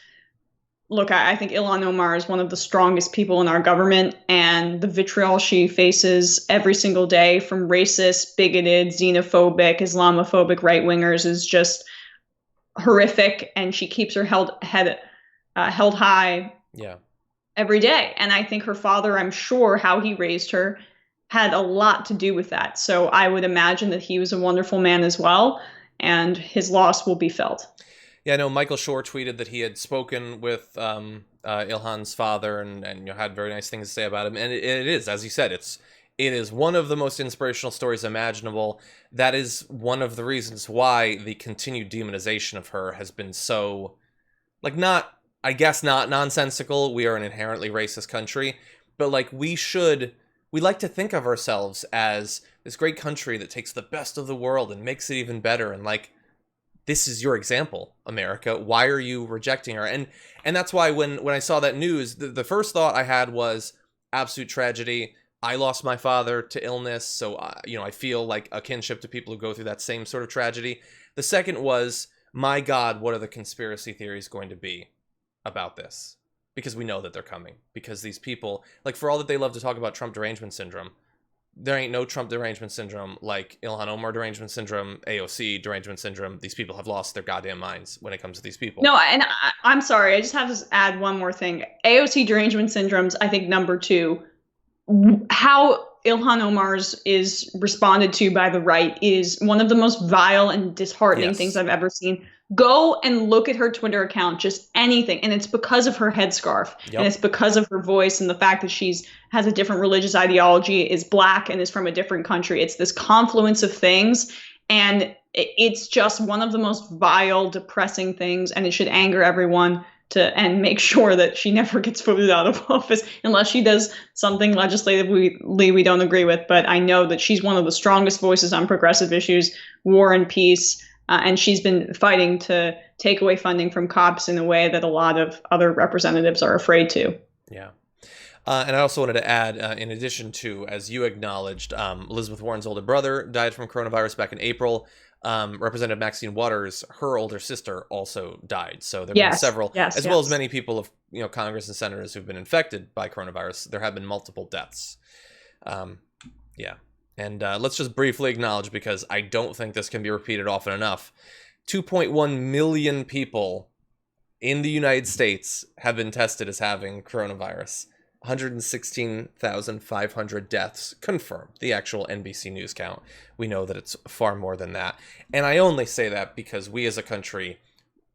look, I think Ilhan Omar is one of the strongest people in our government, and the vitriol she faces every single day from racist, bigoted, xenophobic, Islamophobic right wingers is just horrific. And she keeps her head held high every day. And I think her father, I'm sure how he raised her had a lot to do with that. So I would imagine that he was a wonderful man as well, and his loss will be felt. Yeah, I know Michael Shore tweeted that he had spoken with Ilhan's father and had very nice things to say about him. And it is, as you said, it is one of the most inspirational stories imaginable. That is one of the reasons why the continued demonization of her has been so, not nonsensical. We are an inherently racist country, but we like to think of ourselves as this great country that takes the best of the world and makes it even better. And this is your example, America. Why are you rejecting her? And that's why when I saw that news, the first thought I had was absolute tragedy. I lost my father to illness, so I feel like a kinship to people who go through that same sort of tragedy. The second was, my God, what are the conspiracy theories going to be about this? Because we know that they're coming. Because these people, for all that they love to talk about Trump derangement syndrome, there ain't no Trump derangement syndrome like Ilhan Omar derangement syndrome, AOC derangement syndrome. These people have lost their goddamn minds when it comes to these people. No, and I'm sorry. I just have to add one more thing. AOC derangement syndrome's, I think, number 2. How Ilhan Omar's is responded to by the right is one of the most vile and disheartening things I've ever seen. Go and look at her Twitter account, just anything. And it's because of her headscarf. And it's because of her voice and the fact that has a different religious ideology, is Black, and is from a different country. It's this confluence of things. And it's just one of the most vile, depressing things. And it should anger everyone and make sure that she never gets voted out of office unless she does something legislatively we don't agree with. But I know that she's one of the strongest voices on progressive issues, war and peace. And she's been fighting to take away funding from cops in a way that a lot of other representatives are afraid to. Yeah. And I also wanted to add, in addition to, as you acknowledged, Elizabeth Warren's older brother died from coronavirus back in April. Representative Maxine Waters, her older sister, also died. So there have been several, as well as many people of Congress and senators who've been infected by coronavirus. There have been multiple deaths. And let's just briefly acknowledge, because I don't think this can be repeated often enough, 2.1 million people in the United States have been tested as having coronavirus. 116,500 deaths confirmed, the actual NBC News count. We know that it's far more than that. And I only say that because we as a country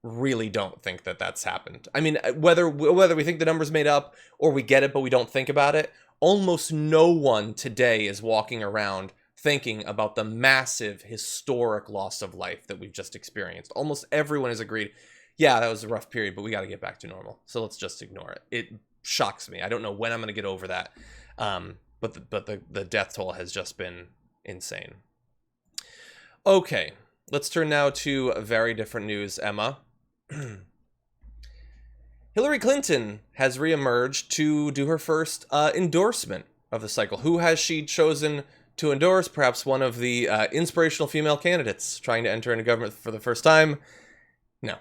really don't think that that's happened. I mean, whether we think the number's made up or we get it but we don't think about it, almost no one today is walking around thinking about the massive historic loss of life that we've just experienced. Almost everyone has agreed, yeah, that was a rough period, but we got to get back to normal. So let's just ignore it. It shocks me. I don't know when I'm going to get over that. But the death toll has just been insane. Okay, let's turn now to very different news, Emma. Hillary Clinton has reemerged to do her first endorsement of the cycle. Who has she chosen to endorse? Perhaps one of the inspirational female candidates trying to enter into government for the first time? No.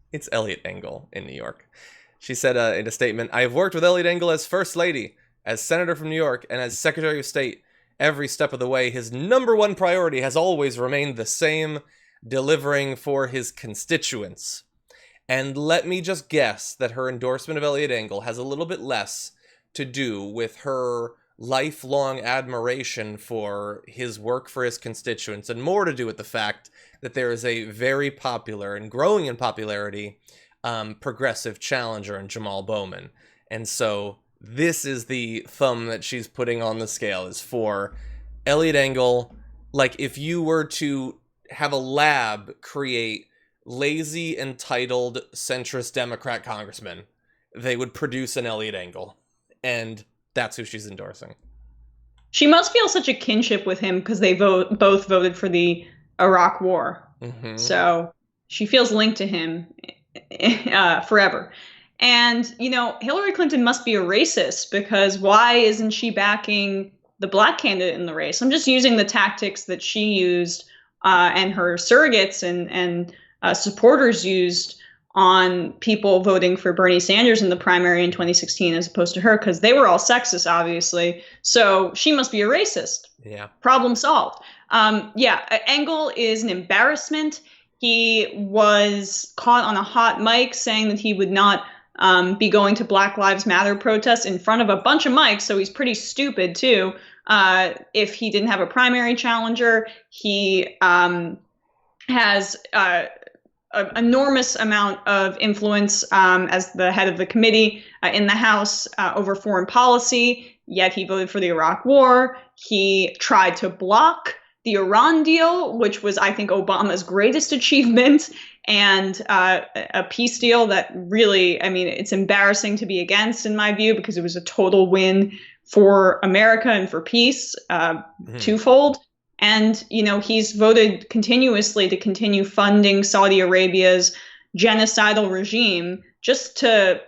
It's Eliot Engel in New York. She said in a statement, "I have worked with Eliot Engel as First Lady, as Senator from New York, and as Secretary of State. Every step of the way, his number one priority has always remained the same, delivering for his constituents." And let me just guess that her endorsement of Eliot Engel has a little bit less to do with her lifelong admiration for his work for his constituents, and more to do with the fact that there is a very popular and growing in popularity progressive challenger in Jamaal Bowman. And so this is the thumb that she's putting on the scale, is for Eliot Engel. Like, if you were to have a lab create lazy, entitled, centrist Democrat congressmen, they would produce an Eliot Engel. And that's who she's endorsing. She must feel such a kinship with him because they both voted for the Iraq War. Mm-hmm. So she feels linked to him forever. And, you know, Hillary Clinton must be a racist because why isn't she backing the black candidate in the race? I'm just using the tactics that she used and her surrogates and supporters used on people voting for Bernie Sanders in the primary in 2016 as opposed to her, because they were all sexist, obviously. So she must be a racist. Yeah. Problem solved. Engel is an embarrassment. He was caught on a hot mic saying that he would not be going to Black Lives Matter protests in front of a bunch of mics, so he's pretty stupid too. If he didn't have a primary challenger, he has an enormous amount of influence as the head of the committee in the House over foreign policy, yet he voted for the Iraq War. He tried to block the Iran deal, which was, I think, Obama's greatest achievement, and a peace deal that really, I mean, it's embarrassing to be against, in my view, because it was a total win for America and for peace, twofold. And, you know, he's voted continuously to continue funding Saudi Arabia's genocidal regime just to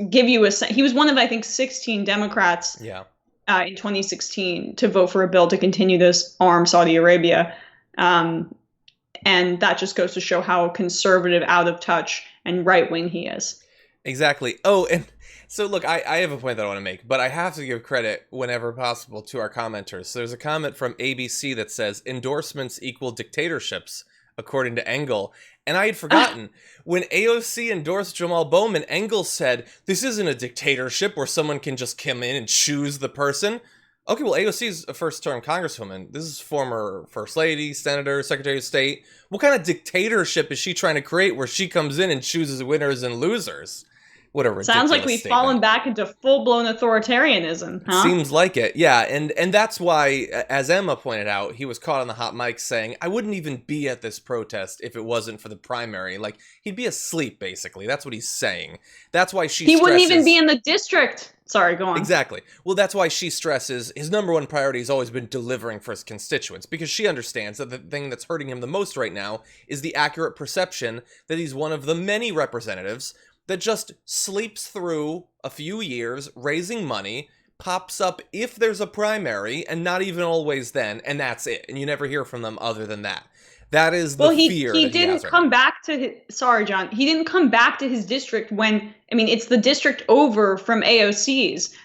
give you a sense. He was one of, I think, 16 Democrats in 2016 to vote for a bill to continue this arm Saudi Arabia. And that just goes to show how conservative, out of touch, and right-wing he is. Exactly. Oh, and so look, I have a point that I want to make, but I have to give credit whenever possible to our commenters. So there's a comment from ABC that says, endorsements equal dictatorships, according to Engel. And I had forgotten, when AOC endorsed Jamaal Bowman, Engel said, this isn't a dictatorship where someone can just come in and choose the person. Okay, well, AOC is a first-term congresswoman. This is former first lady, senator, secretary of state. What kind of dictatorship is she trying to create where she comes in and chooses winners and losers? What a ridiculous Sounds like we've statement. fallen back into full-blown authoritarianism, huh? Seems like it, yeah. And that's why, as Emma pointed out, he was caught on the hot mic saying, I wouldn't even be at this protest if it wasn't for the primary. Like, he'd be asleep, basically. That's what he's saying. That's why she stresses... He wouldn't even be in the district. Sorry, go on. Exactly. Well, that's why she stresses his number one priority has always been delivering for his constituents, because she understands that the thing that's hurting him the most right now is the accurate perception that he's one of the many representatives that just sleeps through a few years raising money, pops up if there's a primary, and not even always then, and that's it. And you never hear from them other than that. That is the fear he that he didn't has right come now. back to his, sorry, John. He didn't come back to his district when, I mean, it's the district over from AOC's,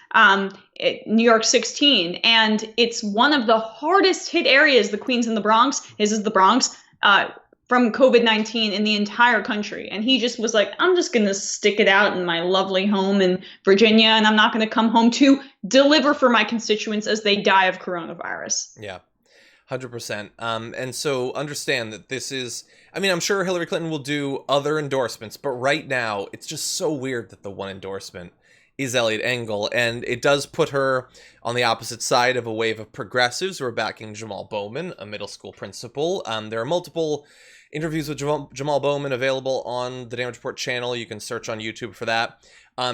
New York 16, and it's one of the hardest hit areas, the Queens and the Bronx, his is the Bronx, from COVID-19 in the entire country. And he just was like, I'm just going to stick it out in my lovely home in Virginia, and I'm not going to come home to deliver for my constituents as they die of coronavirus. Yeah. 100%. And so understand that this is, I mean, I'm sure Hillary Clinton will do other endorsements, but right now it's just so weird that the one endorsement is Eliot Engel, and it does put her on the opposite side of a wave of progressives who are backing Jamaal Bowman, a middle school principal. There are multiple interviews with Jamaal Bowman available on the Damage Report channel. You can search on YouTube for that.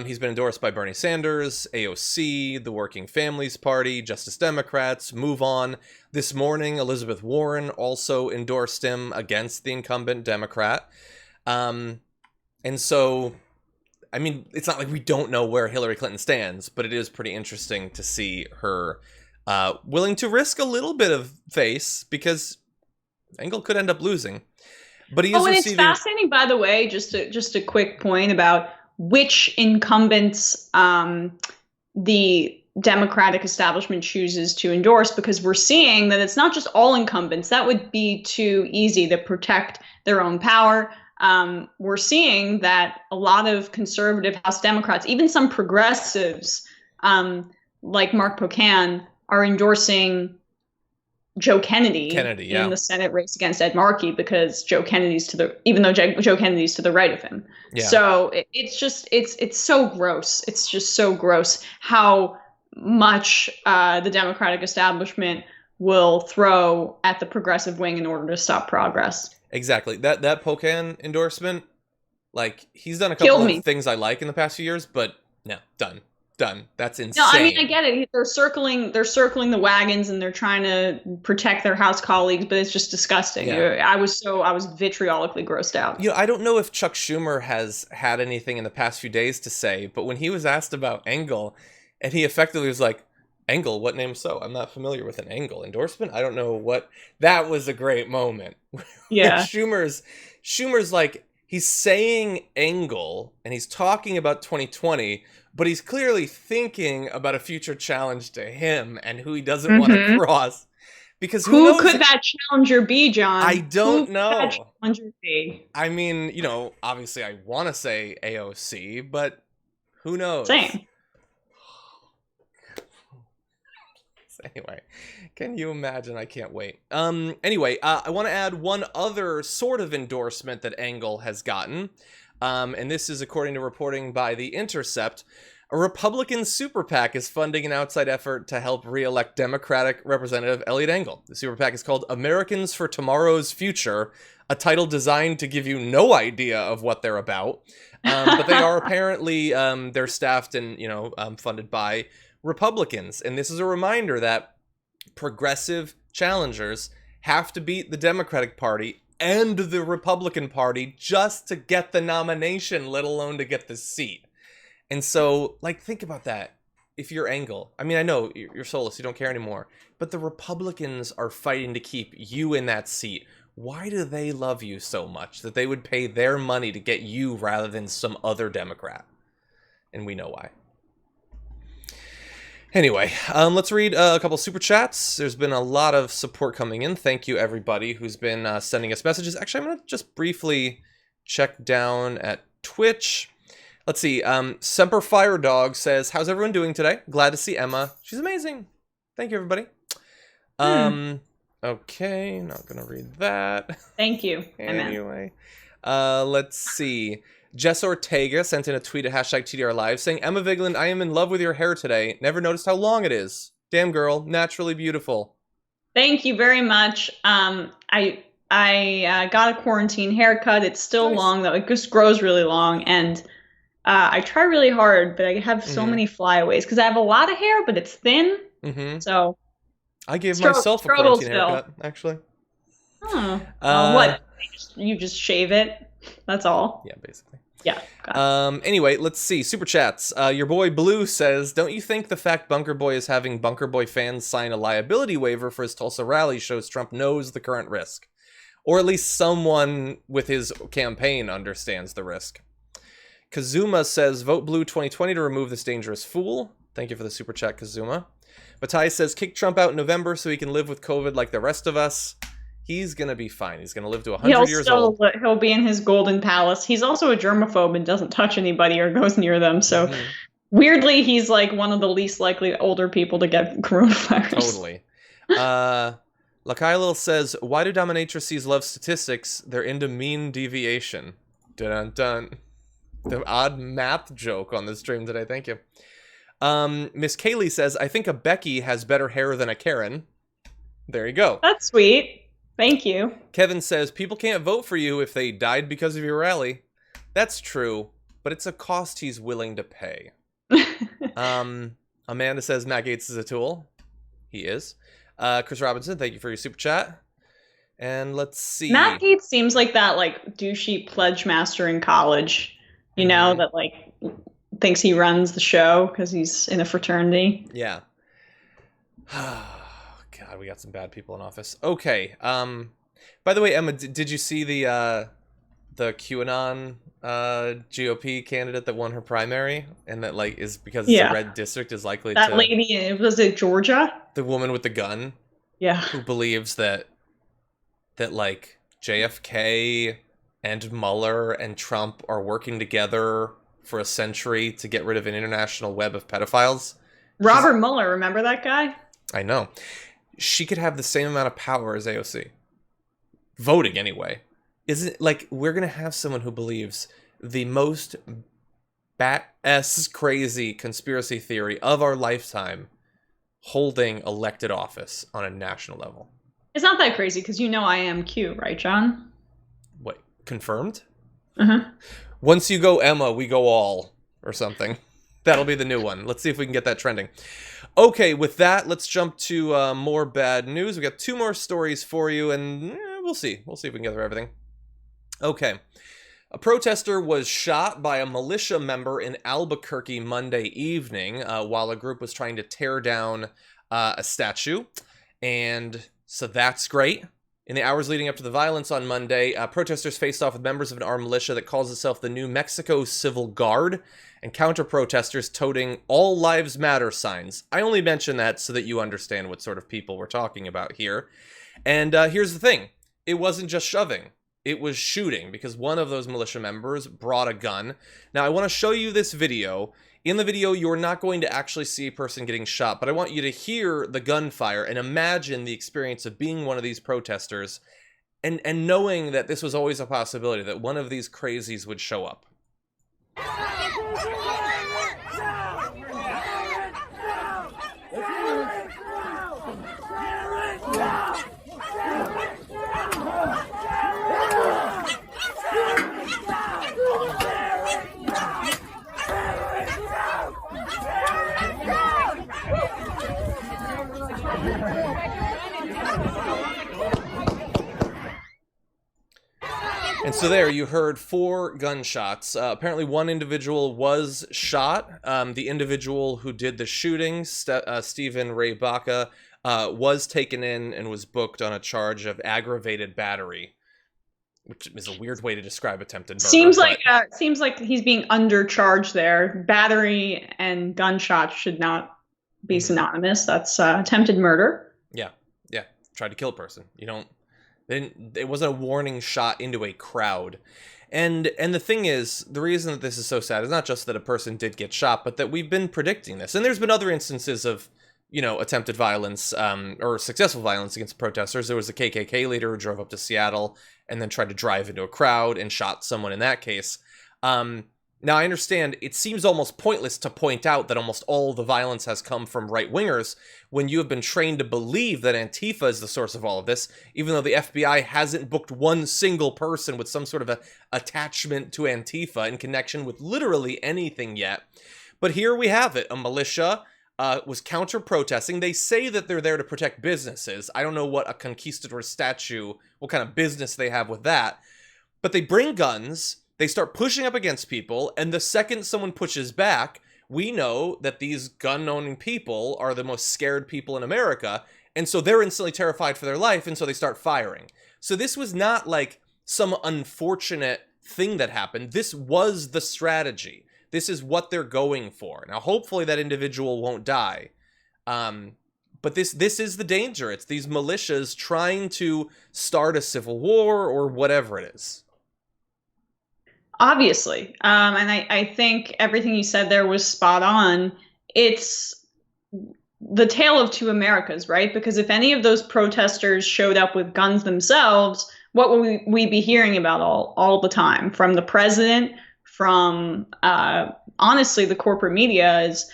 He's been endorsed by Bernie Sanders, AOC, the Working Families Party, Justice Democrats, Move On. This morning, Elizabeth Warren also endorsed him against the incumbent Democrat. And so, I mean, it's not like we don't know where Hillary Clinton stands, but it is pretty interesting to see her willing to risk a little bit of face, because Engel could end up losing. But he is and receiving... it's fascinating, by the way, just a quick point about which incumbents the Democratic establishment chooses to endorse, because we're seeing that it's not just all incumbents. That would be too easy to protect their own power. We're seeing that a lot of conservative House Democrats, even some progressives like Mark Pocan, are endorsing Joe Kennedy in the Senate race against Ed Markey, because Joe Kennedy's even though Joe Kennedy's to the right of him. Yeah. So it's so gross. It's just so gross how much the Democratic establishment will throw at the progressive wing in order to stop progress. Exactly. That Pocan endorsement, like, he's done a couple Killed of me. things I like in the past few years, but no, done. That's insane. No, I mean I get it. They're circling the wagons and they're trying to protect their House colleagues, but it's just disgusting. Yeah. I was vitriolically grossed out. I don't know if Chuck Schumer has had anything in the past few days to say, but when he was asked about Engel, and he effectively was like, Engel, what name so? I'm not familiar with an Engel endorsement. I don't know what. That was a great moment. Yeah. Schumer's like, he's saying Engel, and he's talking about 2020, but he's clearly thinking about a future challenge to him and who he doesn't want to cross. Because who could that challenger be, John? I don't know. That challenger be? I mean, obviously I want to say AOC, but who knows? Same. Anyway, can you imagine? I can't wait. Anyway, I want to add one other sort of endorsement that Engel has gotten. And this is according to reporting by The Intercept. A Republican super PAC is funding an outside effort to help re-elect Democratic Representative Eliot Engel. The super PAC is called Americans for Tomorrow's Future, a title designed to give you no idea of what they're about. But they are apparently, they're staffed and, funded by Republicans. And this is a reminder that progressive challengers have to beat the Democratic Party and the Republican Party just to get the nomination, let alone to get the seat. And so, think about that. If you're Engel, I mean, I know you're soulless, you don't care anymore, but the Republicans are fighting to keep you in that seat. Why do they love you so much that they would pay their money to get you rather than some other Democrat? And we know why. Anyway, let's read a couple super chats. There's been a lot of support coming in. Thank you, everybody who's been sending us messages. Actually, I'm going to just briefly check down at Twitch. Let's see. Semper Fire Dog says, how's everyone doing today? Glad to see Emma. She's amazing. Thank you, everybody. Okay, not going to read that. Thank you. Anyway, let's see. Jess Ortega sent in a tweet at hashtag TDR Live saying, Emma Vigeland, I am in love with your hair today. Never noticed how long it is. Damn girl, naturally beautiful. Thank you very much. I got a quarantine haircut. It's still long though. It just grows really long, and I try really hard, but I have so many flyaways because I have a lot of hair, but it's thin. So I gave myself a quarantine haircut, actually. Oh, what? You just shave it? That's all. Yeah, basically. Yeah. Got it. Anyway, let's see. Super chats. Your boy Blue says, don't you think the fact Bunker Boy is having Bunker Boy fans sign a liability waiver for his Tulsa rally shows Trump knows the current risk? Or at least someone with his campaign understands the risk. Kazuma says, vote Blue 2020 to remove this dangerous fool. Thank you for the super chat, Kazuma. Matai says, kick Trump out in November so he can live with COVID like the rest of us. He's going to be fine. He's going to live to 100 years old. He'll be in his golden palace. He's also a germaphobe and doesn't touch anybody or goes near them. So weirdly, he's like one of the least likely older people to get coronavirus. Totally. Lakailil says, why do dominatrices love statistics? They're into mean deviation. Dun-dun-dun. The odd math joke on the stream today. Thank you. Miss Kaylee says, I think a Becky has better hair than a Karen. There you go. That's sweet. Thank you. Kevin says, people can't vote for you if they died because of your rally. That's true, but it's a cost he's willing to pay. Amanda says, Matt Gaetz is a tool. He is. Chris Robinson, thank you for your super chat. And let's see. Matt Gaetz seems like that douchey pledge master in college, that thinks he runs the show because he's in a fraternity. Yeah. God, we got some bad people in office. Okay. By the way, Emma, did you see the QAnon GOP candidate that won her primary, and that is because it's a red district is likely that lady? Was it Georgia? The woman with the gun. Yeah. Who believes that JFK and Mueller and Trump are working together for a century to get rid of an international web of pedophiles. Robert Mueller, remember that guy? I know. She could have the same amount of power as AOC. Voting, anyway. Isn't we're going to have someone who believes the most bat-ass crazy conspiracy theory of our lifetime holding elected office on a national level. It's not that crazy because I am Q, right, John? What, confirmed? Uh-huh. Once you go Emma, we go all, or something. That'll be the new one. Let's see if we can get that trending. Okay, with that, let's jump to more bad news. We got 2 more stories for you, and we'll see. We'll see if we can get through everything. Okay. A protester was shot by a militia member in Albuquerque Monday evening while a group was trying to tear down a statue. And so that's great. In the hours leading up to the violence on Monday, protesters faced off with members of an armed militia that calls itself the New Mexico Civil Guard and counter-protesters toting All Lives Matter signs. I only mention that so that you understand what sort of people we're talking about here. And here's the thing. It wasn't just shoving. It was shooting, because one of those militia members brought a gun. Now, I want to show you this video. In the video, you're not going to actually see a person getting shot, but I want you to hear the gunfire and imagine the experience of being one of these protesters and knowing that this was always a possibility, that one of these crazies would show up. And so there, you heard 4 gunshots. Apparently one individual was shot. The individual who did the shooting, Stephen Ray Baca, was taken in and was booked on a charge of aggravated battery, which is a weird way to describe attempted murder. Seems like he's being undercharged there. Battery and gunshot should not be synonymous. That's attempted murder. Yeah. Tried to kill a person. It wasn't a warning shot into a crowd. And the thing is, the reason that this is so sad is not just that a person did get shot, but that we've been predicting this. And there's been other instances of, attempted violence, or successful violence against protesters. There was a KKK leader who drove up to Seattle and then tried to drive into a crowd and shot someone in that case. Now, I understand it seems almost pointless to point out that almost all the violence has come from right-wingers when you have been trained to believe that Antifa is the source of all of this, even though the FBI hasn't booked one single person with some sort of attachment to Antifa in connection with literally anything yet. But here we have it. A militia was counter-protesting. They say that they're there to protect businesses. I don't know what a conquistador statue, what kind of business they have with that. But they bring guns. They start pushing up against people, and the second someone pushes back, we know that these gun-owning people are the most scared people in America, and so they're instantly terrified for their life, and so they start firing. So this was not like some unfortunate thing that happened. This was the strategy. This is what they're going for. Now, hopefully that individual won't die. But this is the danger. It's these militias trying to start a civil war or whatever it is. Obviously. And I think everything you said there was spot on. It's the tale of 2 Americas, right? Because if any of those protesters showed up with guns themselves, what would we be hearing about all the time? From the president, from, honestly, the corporate media is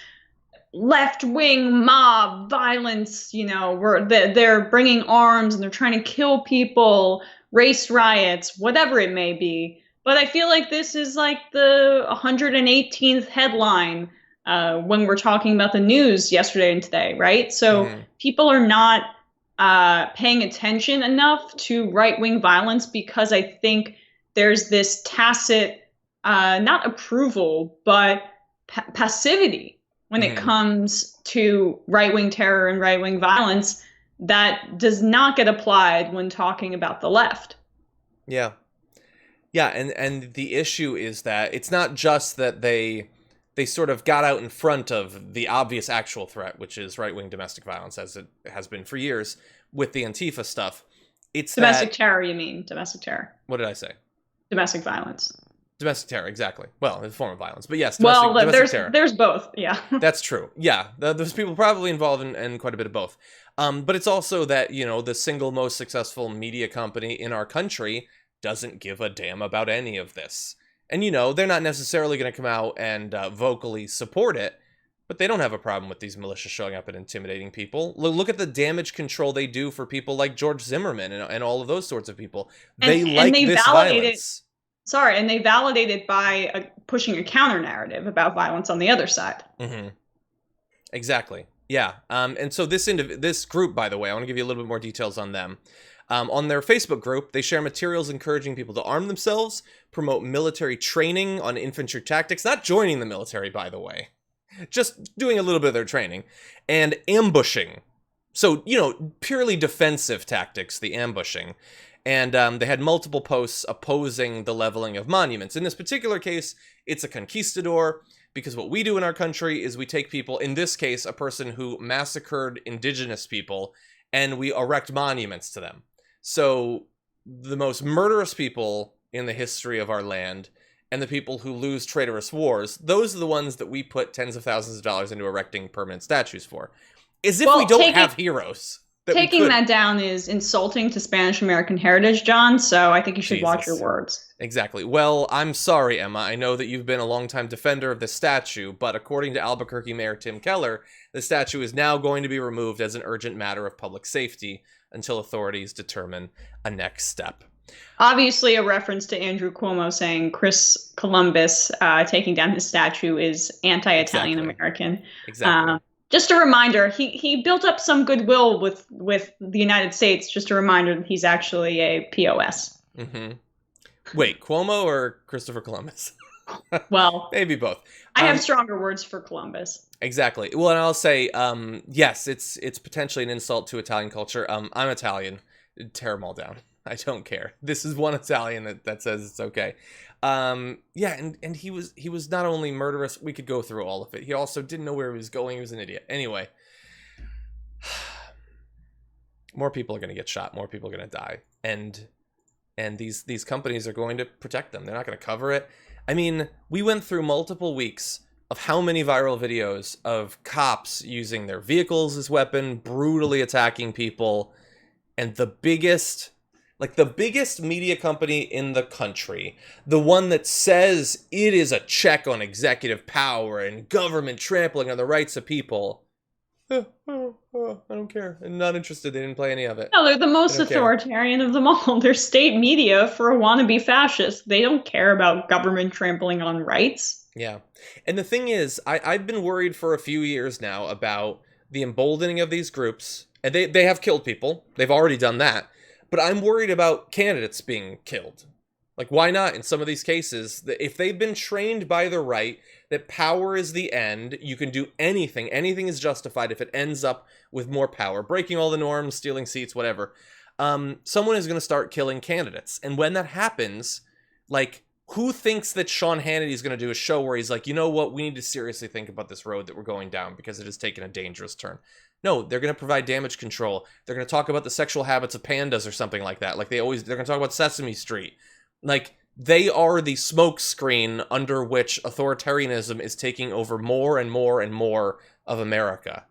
left-wing mob violence, they're bringing arms and they're trying to kill people, race riots, whatever it may be. But I feel like this is like the 118th headline when we're talking about the news yesterday and today, right? So people are not paying attention enough to right-wing violence because I think there's this tacit, not approval, but passivity when it comes to right-wing terror and right-wing violence that does not get applied when talking about the left. Yeah. Yeah, and the issue is that it's not just that they sort of got out in front of the obvious actual threat, which is right-wing domestic violence, as it has been for years with the Antifa stuff. It's domestic terror, you mean? Domestic terror. What did I say? Domestic violence. Domestic terror, exactly. Well, it's a form of violence, but yes, domestic terror. There's both, yeah. That's true. Yeah, there's people probably involved in quite a bit of both. But it's also that, the single most successful media company in our country doesn't give a damn about any of this. And, they're not necessarily going to come out and vocally support it, But they don't have a problem with these militias showing up and intimidating people. Look at the damage control they do for people like George Zimmerman and all of those sorts of people. They like this violence. Sorry, and they validate it by pushing a counter narrative about violence on the other side. Mm-hmm. Exactly. Yeah. And so this group, by the way, I want to give you a little bit more details on them. On their Facebook group, they share materials encouraging people to arm themselves, promote military training on infantry tactics, not joining the military, by the way, just doing a little bit of their training, and ambushing. So, purely defensive tactics, the ambushing. And they had multiple posts opposing the leveling of monuments. In this particular case, it's a conquistador, because what we do in our country is we take people, in this case, a person who massacred indigenous people, and we erect monuments to them. So the most murderous people in the history of our land and the people who lose traitorous wars, those are the ones that we put tens of thousands of dollars into erecting permanent statues for. As if we don't have heroes. Taking that down is insulting to Spanish American heritage, John, so I think you should watch your words. Exactly. Well, I'm sorry, Emma. I know that you've been a longtime defender of the statue, but according to Albuquerque Mayor Tim Keller, the statue is now going to be removed as an urgent matter of public safety until authorities determine a next step. Obviously, a reference to Andrew Cuomo saying Chris Columbus taking down his statue is anti-Italian American. Exactly. Just a reminder, he built up some goodwill with the United States. Just a reminder that he's actually a POS. Mm-hmm. Wait, Cuomo or Christopher Columbus? Well, maybe both. I have stronger words for Columbus. Exactly. Well, and I'll say, yes, it's potentially an insult to Italian culture. I'm Italian. Tear them all down. I don't care. This is one Italian that says it's okay. Yeah, and he was not only murderous, we could go through all of it. He also didn't know where he was going. He was an idiot. Anyway, more people are going to get shot. More people are going to die. And these companies are going to protect them. They're not going to cover it. I mean, we went through multiple weeks of how many viral videos of cops using their vehicles as weapon, brutally attacking people, and the biggest media company in the country, the one that says it is a check on executive power and government trampling on the rights of people. I don't care. I'm not interested. They didn't play any of it. No, they're the most authoritarian of them all. They're state media for a wannabe fascist. They don't care about government trampling on rights. Yeah. And the thing is, I've been worried for a few years now about the emboldening of these groups. And they have killed people. They've already done that. But I'm worried about candidates being killed. Like, why not? In some of these cases, if they've been trained by the right that power is the end, you can do anything. Anything is justified if it ends up with more power. Breaking all the norms, stealing seats, whatever. Someone is going to start killing candidates. And when that happens, like, who thinks that Sean Hannity is going to do a show where he's like, you know what, we need to seriously think about this road that we're going down because it has taken a dangerous turn. No, they're going to provide damage control. They're going to talk about the sexual habits of pandas or something like that. Like they're going to talk about Sesame Street. Like, they are the smoke screen under which authoritarianism is taking over more and more and more of America.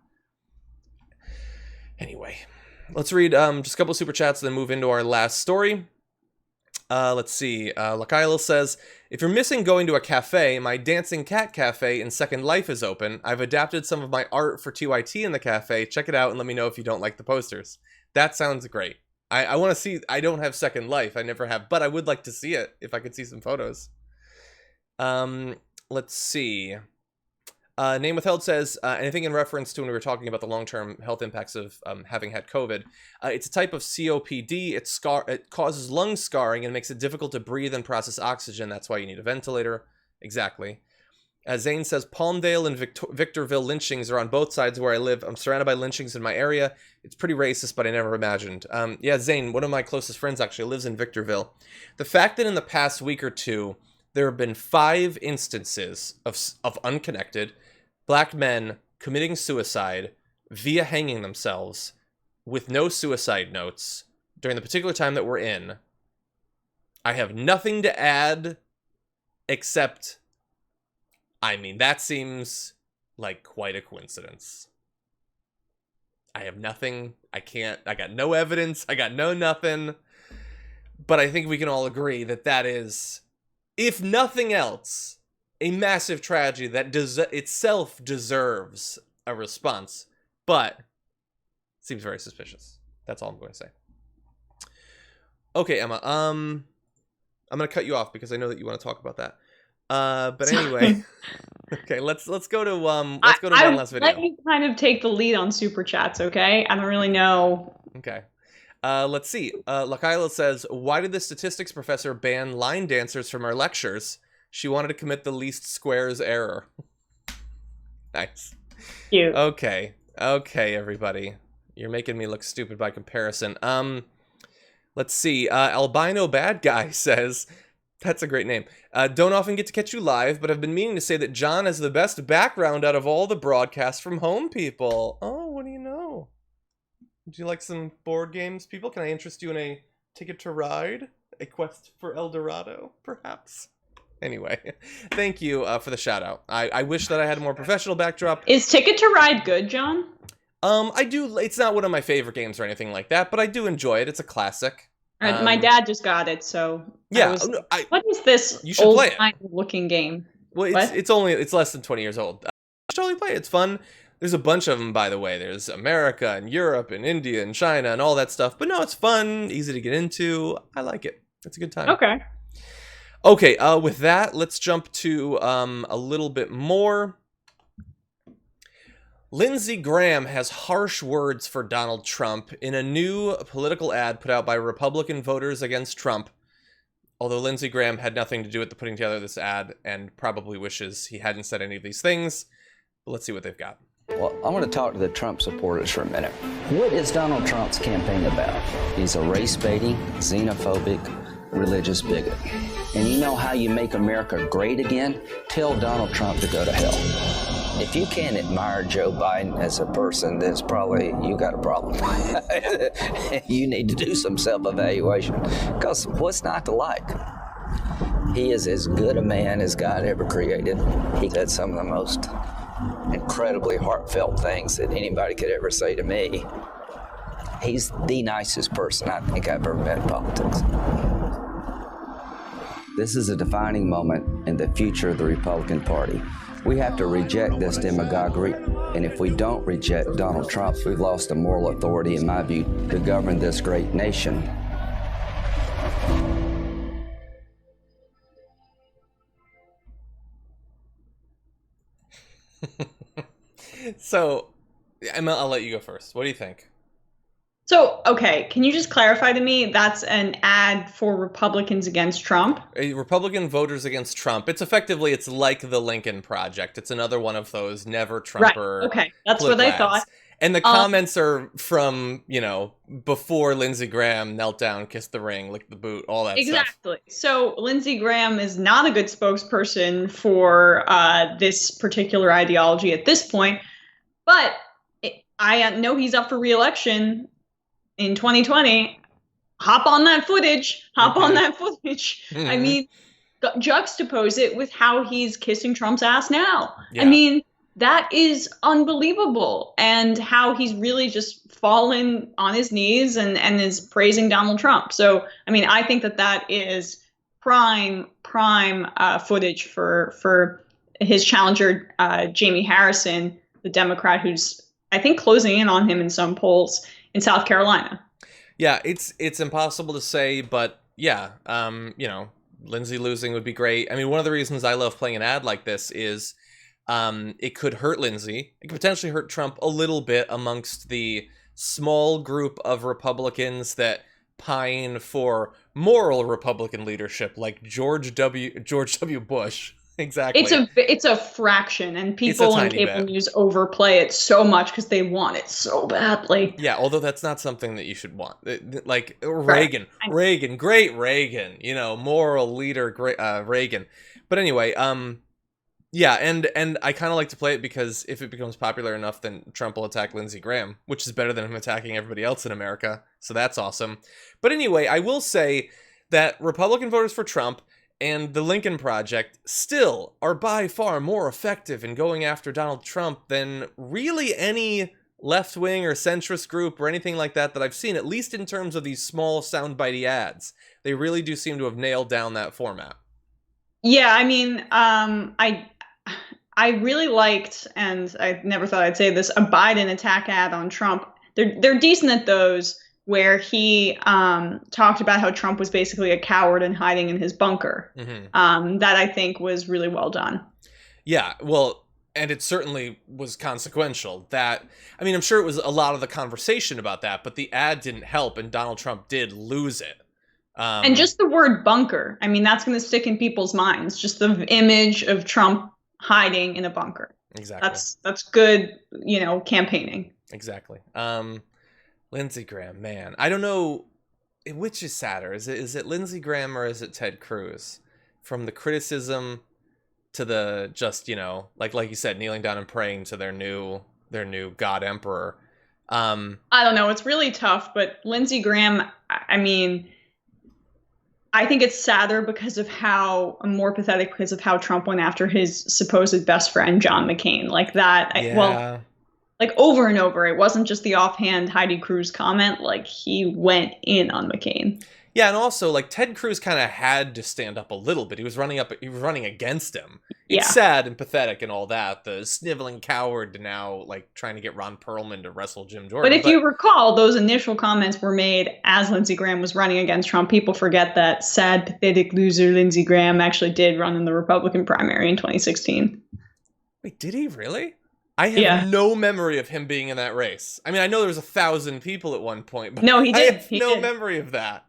Anyway, let's read just a couple of super chats and then move into our last story. Let's see. Lakaila says, if you're missing going to a cafe, my Dancing Cat Cafe in Second Life is open. I've adapted some of my art for TYT in the cafe. Check it out and let me know if you don't like the posters. That sounds great. I want to see. I don't have Second Life. I never have, but I would like to see it if I could see some photos. Let's see. Name Withheld says, anything in reference to when we were talking about the long-term health impacts of having had COVID. It's a type of COPD. It causes lung scarring and makes it difficult to breathe and process oxygen. That's why you need a ventilator. Exactly. Zane says, Palmdale and Victorville lynchings are on both sides where I live. I'm surrounded by lynchings in my area. It's pretty racist, but I never imagined. Yeah, Zane, one of my closest friends actually lives in Victorville. The fact that in the past week or two, there have been 5 instances of unconnected Black men committing suicide via hanging themselves with no suicide notes during the particular time that we're in, I have nothing to add except, I mean, that seems like quite a coincidence. I have nothing. I got no evidence. I got no nothing. But I think we can all agree that is, if nothing else, a massive tragedy that itself deserves a response, but seems very suspicious. That's all I'm going to say. Okay, Emma. I'm going to cut you off because I know that you want to talk about that. But anyway, okay, let's go to one last video. Let you kind of take the lead on super chats, okay? I don't really know. Okay. Let's see. Lakaila says, "Why did the statistics professor ban line dancers from our lectures? She wanted to commit the least squares error." Nice. Cute. Okay, everybody. You're making me look stupid by comparison. Let's see. Albino Bad Guy says, that's a great name. Don't often get to catch you live, but I've been meaning to say that John has the best background out of all the broadcasts from home people. Oh, what do you know? Would you like some board games, people? Can I interest you in a Ticket to Ride? A quest for El Dorado, perhaps? Anyway, thank you for the shout out. I wish that I had a more professional backdrop. Is Ticket to Ride good, John? I do. It's not one of my favorite games or anything like that, but I do enjoy it. It's a classic. My dad just got it, so yeah. What is this you should play it. Looking game? Well, it's less than 20 years old. You should totally play it. It's fun. There's a bunch of them, by the way. There's America and Europe and India and China and all that stuff. But no, it's fun, easy to get into. I like it. It's a good time. Okay. With that, let's jump to a little bit more. Lindsey Graham has harsh words for Donald Trump in a new political ad put out by Republican voters against Trump. Although Lindsey Graham had nothing to do with the putting together of this ad and probably wishes he hadn't said any of these things. But let's see what they've got. Well, I want to talk to the Trump supporters for a minute. What is Donald Trump's campaign about? He's a race-baiting, xenophobic, religious bigot. And you know how you make America great again? Tell Donald Trump to go to hell. If you can't admire Joe Biden as a person, then it's probably you got a problem. You need to do some self-evaluation. Because what's not to like? He is as good a man as God ever created. He said some of the most incredibly heartfelt things that anybody could ever say to me. He's the nicest person I think I've ever met in politics. This is a defining moment in the future of the Republican Party. We have to reject this demagoguery, and if we don't reject Donald Trump, we've lost the moral authority, in my view, to govern this great nation. So, Emma, I'll let you go first. What do you think? So, okay, can you just clarify to me, that's an ad for Republicans against Trump? Republican voters against Trump. It's like the Lincoln Project. It's another one of those never Trumper. Right, okay, that's what I thought. And the comments are from, before Lindsey Graham knelt down, kissed the ring, licked the boot, all that stuff. Exactly. So Lindsey Graham is not a good spokesperson for this particular ideology at this point, but I know he's up for re-election in 2020. Hop on that footage. Mm-hmm. I mean, juxtapose it with how he's kissing Trump's ass now. Yeah. I mean, that is unbelievable. And how he's really just fallen on his knees and is praising Donald Trump. So, I mean, I think that is prime footage for his challenger, Jamie Harrison, the Democrat who's, I think, closing in on him in some polls in South Carolina. Yeah, it's impossible to say, but yeah, Lindsey losing would be great. I mean, one of the reasons I love playing an ad like this is it could hurt Lindsey. It could potentially hurt Trump a little bit amongst the small group of Republicans that pine for moral Republican leadership, like George W. Bush. Exactly. It's a fraction, and people on cable news overplay it so much because they want it so badly. Yeah, although that's not something that you should want. Like Reagan, great Reagan, moral leader, great Reagan. But anyway, yeah, and I kind of like to play it because if it becomes popular enough, then Trump will attack Lindsey Graham, which is better than him attacking everybody else in America. So that's awesome. But anyway, I will say that Republican voters for Trump and the Lincoln Project still are by far more effective in going after Donald Trump than really any left-wing or centrist group or anything like that I've seen, at least in terms of these small soundbitey ads. They really do seem to have nailed down that format. Yeah, I mean, I really liked, and I never thought I'd say this, a Biden attack ad on Trump. They're decent at those where he talked about how Trump was basically a coward and hiding in his bunker. That I think was really well done. Yeah, well, and it certainly was consequential. That, I mean, I'm sure it was a lot of the conversation about that, but the ad didn't help, and Donald Trump did lose it. And just the word bunker, I mean, that's going to stick in people's minds. Just the image of Trump hiding in a bunker. Exactly. That's good, campaigning. Exactly. Lindsey Graham, man, I don't know which is sadder. Is it Lindsey Graham or is it Ted Cruz? From the criticism to the just, like you said, kneeling down and praying to their new God Emperor. I don't know. It's really tough, but Lindsey Graham, I mean, I think it's sadder because of more pathetic because of how Trump went after his supposed best friend, John McCain. Like that. Yeah. Like over and over. It wasn't just the offhand Heidi Cruz comment. Like he went in on McCain. Yeah, and also like Ted Cruz kind of had to stand up a little bit. He was running against him. It's sad and pathetic and all that. The sniveling coward to now like trying to get Ron Perlman to wrestle Jim Jordan. But if you recall, those initial comments were made as Lindsey Graham was running against Trump. People forget that sad, pathetic loser Lindsey Graham actually did run in the Republican primary in 2016. Wait, did he really? I have no memory of him being in that race. I mean, I know there was 1,000 people at one point, but no, he did. I have no memory of that.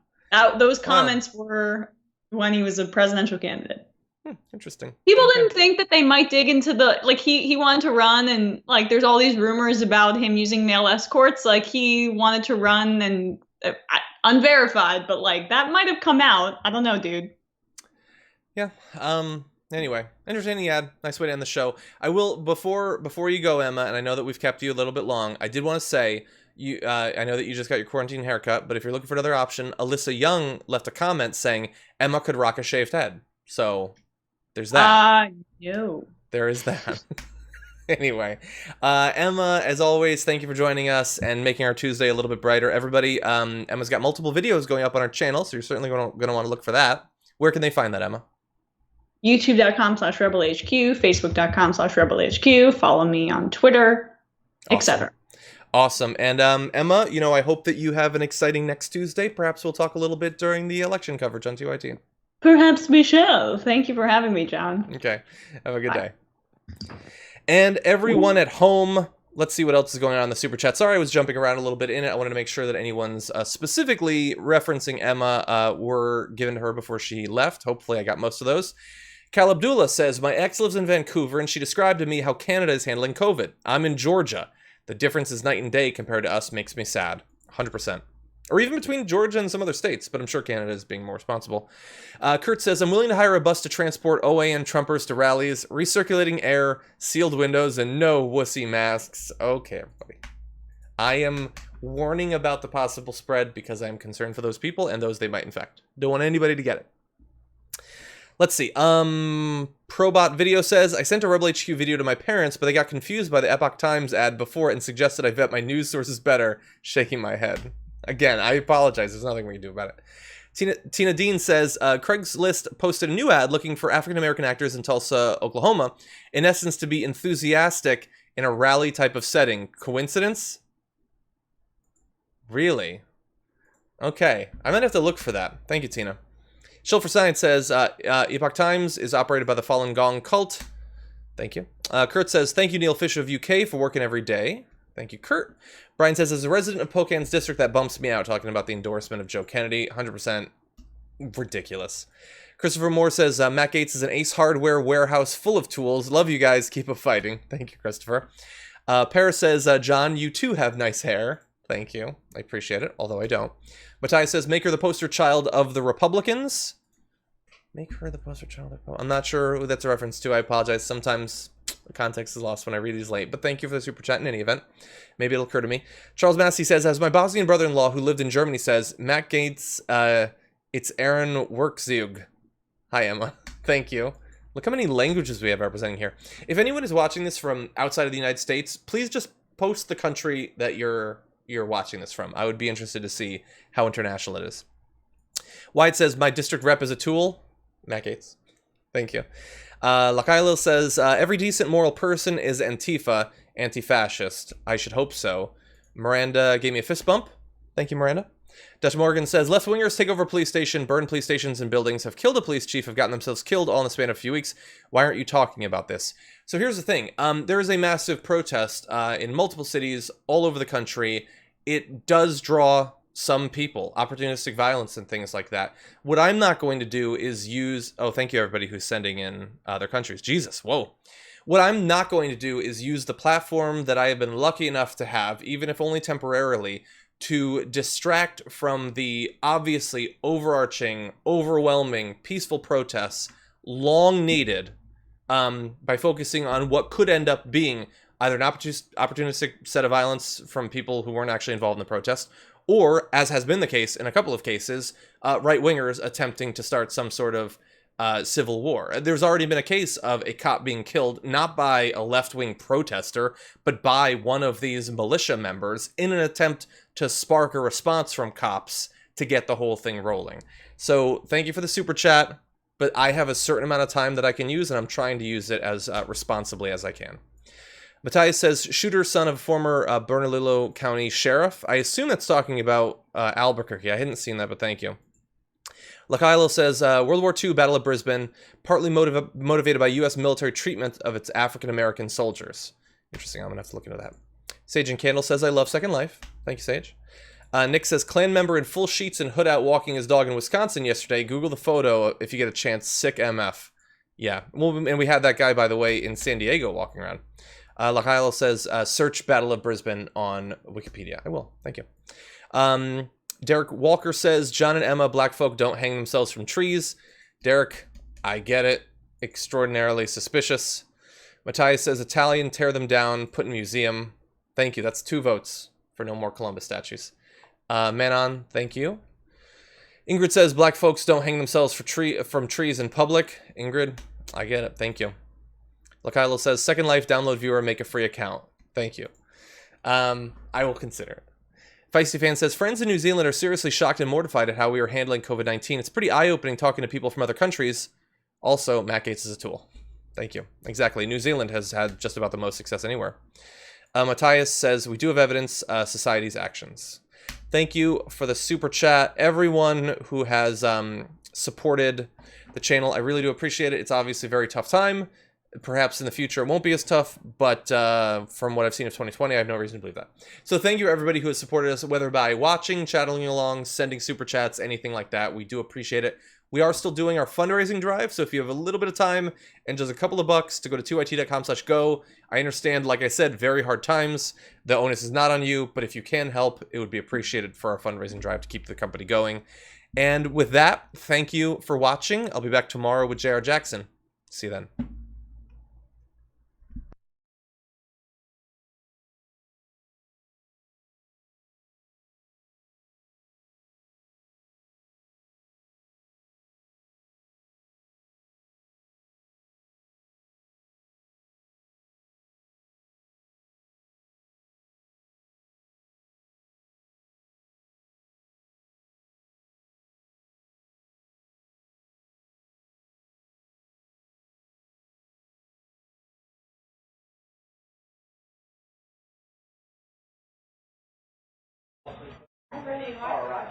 Those comments were when he was a presidential candidate. Interesting. People didn't think that they might dig into he wanted to run, and like there's all these rumors about him using male escorts. Like he wanted to run and unverified, but like that might have come out. I don't know, dude. Yeah. Anyway, entertaining ad. Nice way to end the show. I will before you go, Emma, and I know that we've kept you a little bit long. I did want to say I know that you just got your quarantine haircut, but if you're looking for another option, Alyssa Young left a comment saying Emma could rock a shaved head. So there's that. No. There is that. Anyway, Emma, as always, thank you for joining us and making our Tuesday a little bit brighter. Everybody, Emma's got multiple videos going up on our channel, so you're certainly going to want to look for that. Where can they find that, Emma? YouTube.com/RebelHQ, Facebook.com/RebelHQ. Follow me on Twitter, etc. Awesome. And Emma, I hope that you have an exciting next Tuesday. Perhaps we'll talk a little bit during the election coverage on TYT. Perhaps we shall. Thank you for having me, John. Okay. Have a good day. And everyone at home, let's see what else is going on in the Super Chat. Sorry I was jumping around a little bit in it. I wanted to make sure that anyone's specifically referencing Emma were given to her before she left. Hopefully I got most of those. Cal Abdullah says, my ex lives in Vancouver and she described to me how Canada is handling COVID. I'm in Georgia. The difference is night and day compared to us makes me sad. 100%. Or even between Georgia and some other states, but I'm sure Canada is being more responsible. Kurt says, I'm willing to hire a bus to transport OAN Trumpers to rallies, recirculating air, sealed windows, and no wussy masks. Okay, everybody. I am warning about the possible spread because I'm concerned for those people and those they might infect. Don't want anybody to get it. Let's see. Probot Video says, I sent a Rebel HQ video to my parents, but they got confused by the Epoch Times ad before and suggested I vet my news sources better, shaking my head. Again, I apologize. There's nothing we can do about it. Tina Dean says, Craigslist posted a new ad looking for African-American actors in Tulsa, Oklahoma, in essence to be enthusiastic in a rally type of setting. Coincidence? Really? Okay. I might have to look for that. Thank you, Tina. Shill for Science says, Epoch Times is operated by the Falun Gong cult. Thank you. Kurt says, thank you, Neil Fisher of UK, for working every day. Thank you, Kurt. Brian says, as a resident of Pocan's district, that bumps me out, talking about the endorsement of Joe Kennedy. 100% ridiculous. Christopher Moore says, Matt Gaetz is an Ace Hardware warehouse full of tools. Love you guys. Keep up fighting. Thank you, Christopher. Paris says, John, you too have nice hair. Thank you. I appreciate it, although I don't. Matthias says, make her the poster child of the Republicans. Make her the poster child of the Republicans. I'm not sure who that's a reference to. I apologize. Sometimes the context is lost when I read these late. But thank you for the super chat in any event. Maybe it'll occur to me. Charles Massey says, as my Bosnian brother-in-law who lived in Germany says, Matt Gaetz, it's Aaron Workzug. Hi, Emma. Thank you. Look how many languages we have representing here. If anyone is watching this from outside of the United States, please just post the country that you're watching this from. I would be interested to see how international it is. Wyatt says, my district rep is a tool. Matt Gaetz. Thank you. Lakailo says, every decent moral person is Antifa, anti-fascist. I should hope so. Miranda gave me a fist bump. Thank you, Miranda. Dutch Morgan says, left-wingers take over police station, burn police stations and buildings, have killed a police chief, have gotten themselves killed all in the span of a few weeks. Why aren't you talking about this? So here's the thing. There is a massive protest in multiple cities all over the country. It does draw some people, opportunistic violence and things like that. What I'm not going to do is use... Oh, thank you, everybody who's sending in their countries. Jesus, whoa. What I'm not going to do is use the platform that I have been lucky enough to have, even if only temporarily, to distract from the obviously overarching, overwhelming, peaceful protests long needed by focusing on what could end up being either an opportunistic set of violence from people who weren't actually involved in the protest, or, as has been the case in a couple of cases, right-wingers attempting to start some sort of civil war. There's already been a case of a cop being killed, not by a left-wing protester, but by one of these militia members in an attempt to spark a response from cops to get the whole thing rolling. So thank you for the super chat, but I have a certain amount of time that I can use, and I'm trying to use it as responsibly as I can. Matthias says, shooter son of a former Bernalillo County sheriff. I assume that's talking about Albuquerque. I hadn't seen that, but thank you. Lakailo says, World War II, Battle of Brisbane, partly motivated by U.S. military treatment of its African-American soldiers. Interesting, I'm going to have to look into that. Sage and Candle says, I love Second Life. Thank you, Sage. Nick says, Klan member in full sheets and hood out walking his dog in Wisconsin yesterday. Google the photo if you get a chance. Sick MF. Yeah, well, and we had that guy, by the way, in San Diego walking around. Lakailo says, search Battle of Brisbane on Wikipedia. I will. Thank you. Derek Walker says, John and Emma, black folk don't hang themselves from trees. Derek, I get it. Extraordinarily suspicious. Matthias says, Italian, tear them down, put in museum. Thank you. That's 2 votes for no more Columbus statues. Manon, thank you. Ingrid says, black folks don't hang themselves from trees in public. Ingrid, I get it. Thank you. Lakailo says, Second Life, download viewer, make a free account. Thank you. I will consider it. Feisty Fan says, friends in New Zealand are seriously shocked and mortified at how we are handling COVID-19. It's pretty eye-opening talking to people from other countries. Also, Matt Gaetz is a tool. Thank you. Exactly. New Zealand has had just about the most success anywhere. Matthias says, we do have evidence, society's actions. Thank you for the super chat. Everyone who has supported the channel, I really do appreciate it. It's obviously a very tough time. Perhaps in the future it won't be as tough, but from what I've seen of 2020, I have no reason to believe that. So thank you everybody who has supported us, whether by watching, chatting along, sending super chats, anything like that. We do appreciate it. We are still doing our fundraising drive, so if you have a little bit of time and just a couple of bucks to go to 2it.com/go, I understand, like I said, very hard times. The onus is not on you, but if you can help, it would be appreciated for our fundraising drive to keep the company going. And with that, thank you for watching. I'll be back tomorrow with J.R. Jackson. See you then. All right.